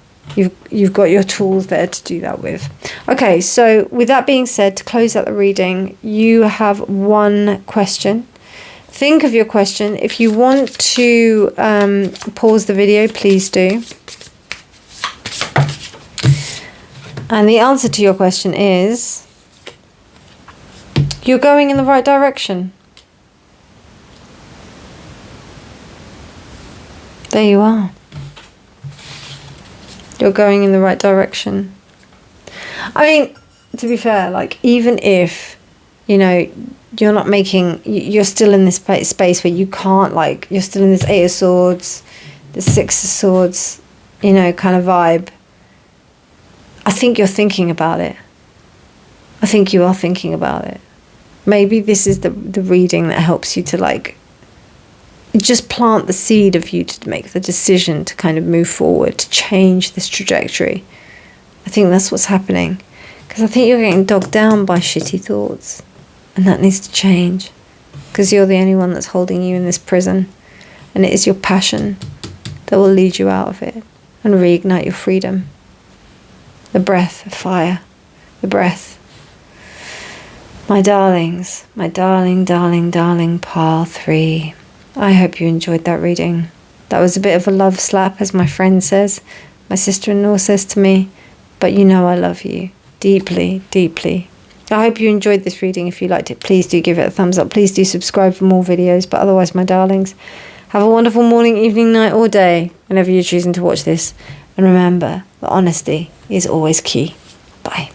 You've got your tools there to do that with. Okay, so with that being said, to close out the reading, you have one question. Think of your question. If you want to pause the video, please do. And the answer to your question is, you're going in the right direction. There you are. You're going in the right direction. I mean, to be fair, like, even if, you know, you're not making, you're still in this space where you can't, like, you're still in this 8 of Swords, the 6 of Swords, you know, kind of vibe. I think you're thinking about it. I think you are thinking about it. Maybe this is the reading that helps you to like just plant the seed of you to make the decision to kind of move forward, to change this trajectory. I think that's what's happening. Because I think you're getting dogged down by shitty thoughts. And that needs to change. Because you're the only one that's holding you in this prison. And it is your passion that will lead you out of it and reignite your freedom. The breath of fire. The breath. My darlings, my darling, darling, darling pile 3. I hope you enjoyed that reading. That was a bit of a love slap, as my friend says. My sister-in-law says to me. But you know I love you. Deeply, deeply. I hope you enjoyed this reading. If you liked it, please do give it a thumbs up. Please do subscribe for more videos. But otherwise, my darlings, have a wonderful morning, evening, night, or day, whenever you're choosing to watch this. And remember that honesty is always key. Bye.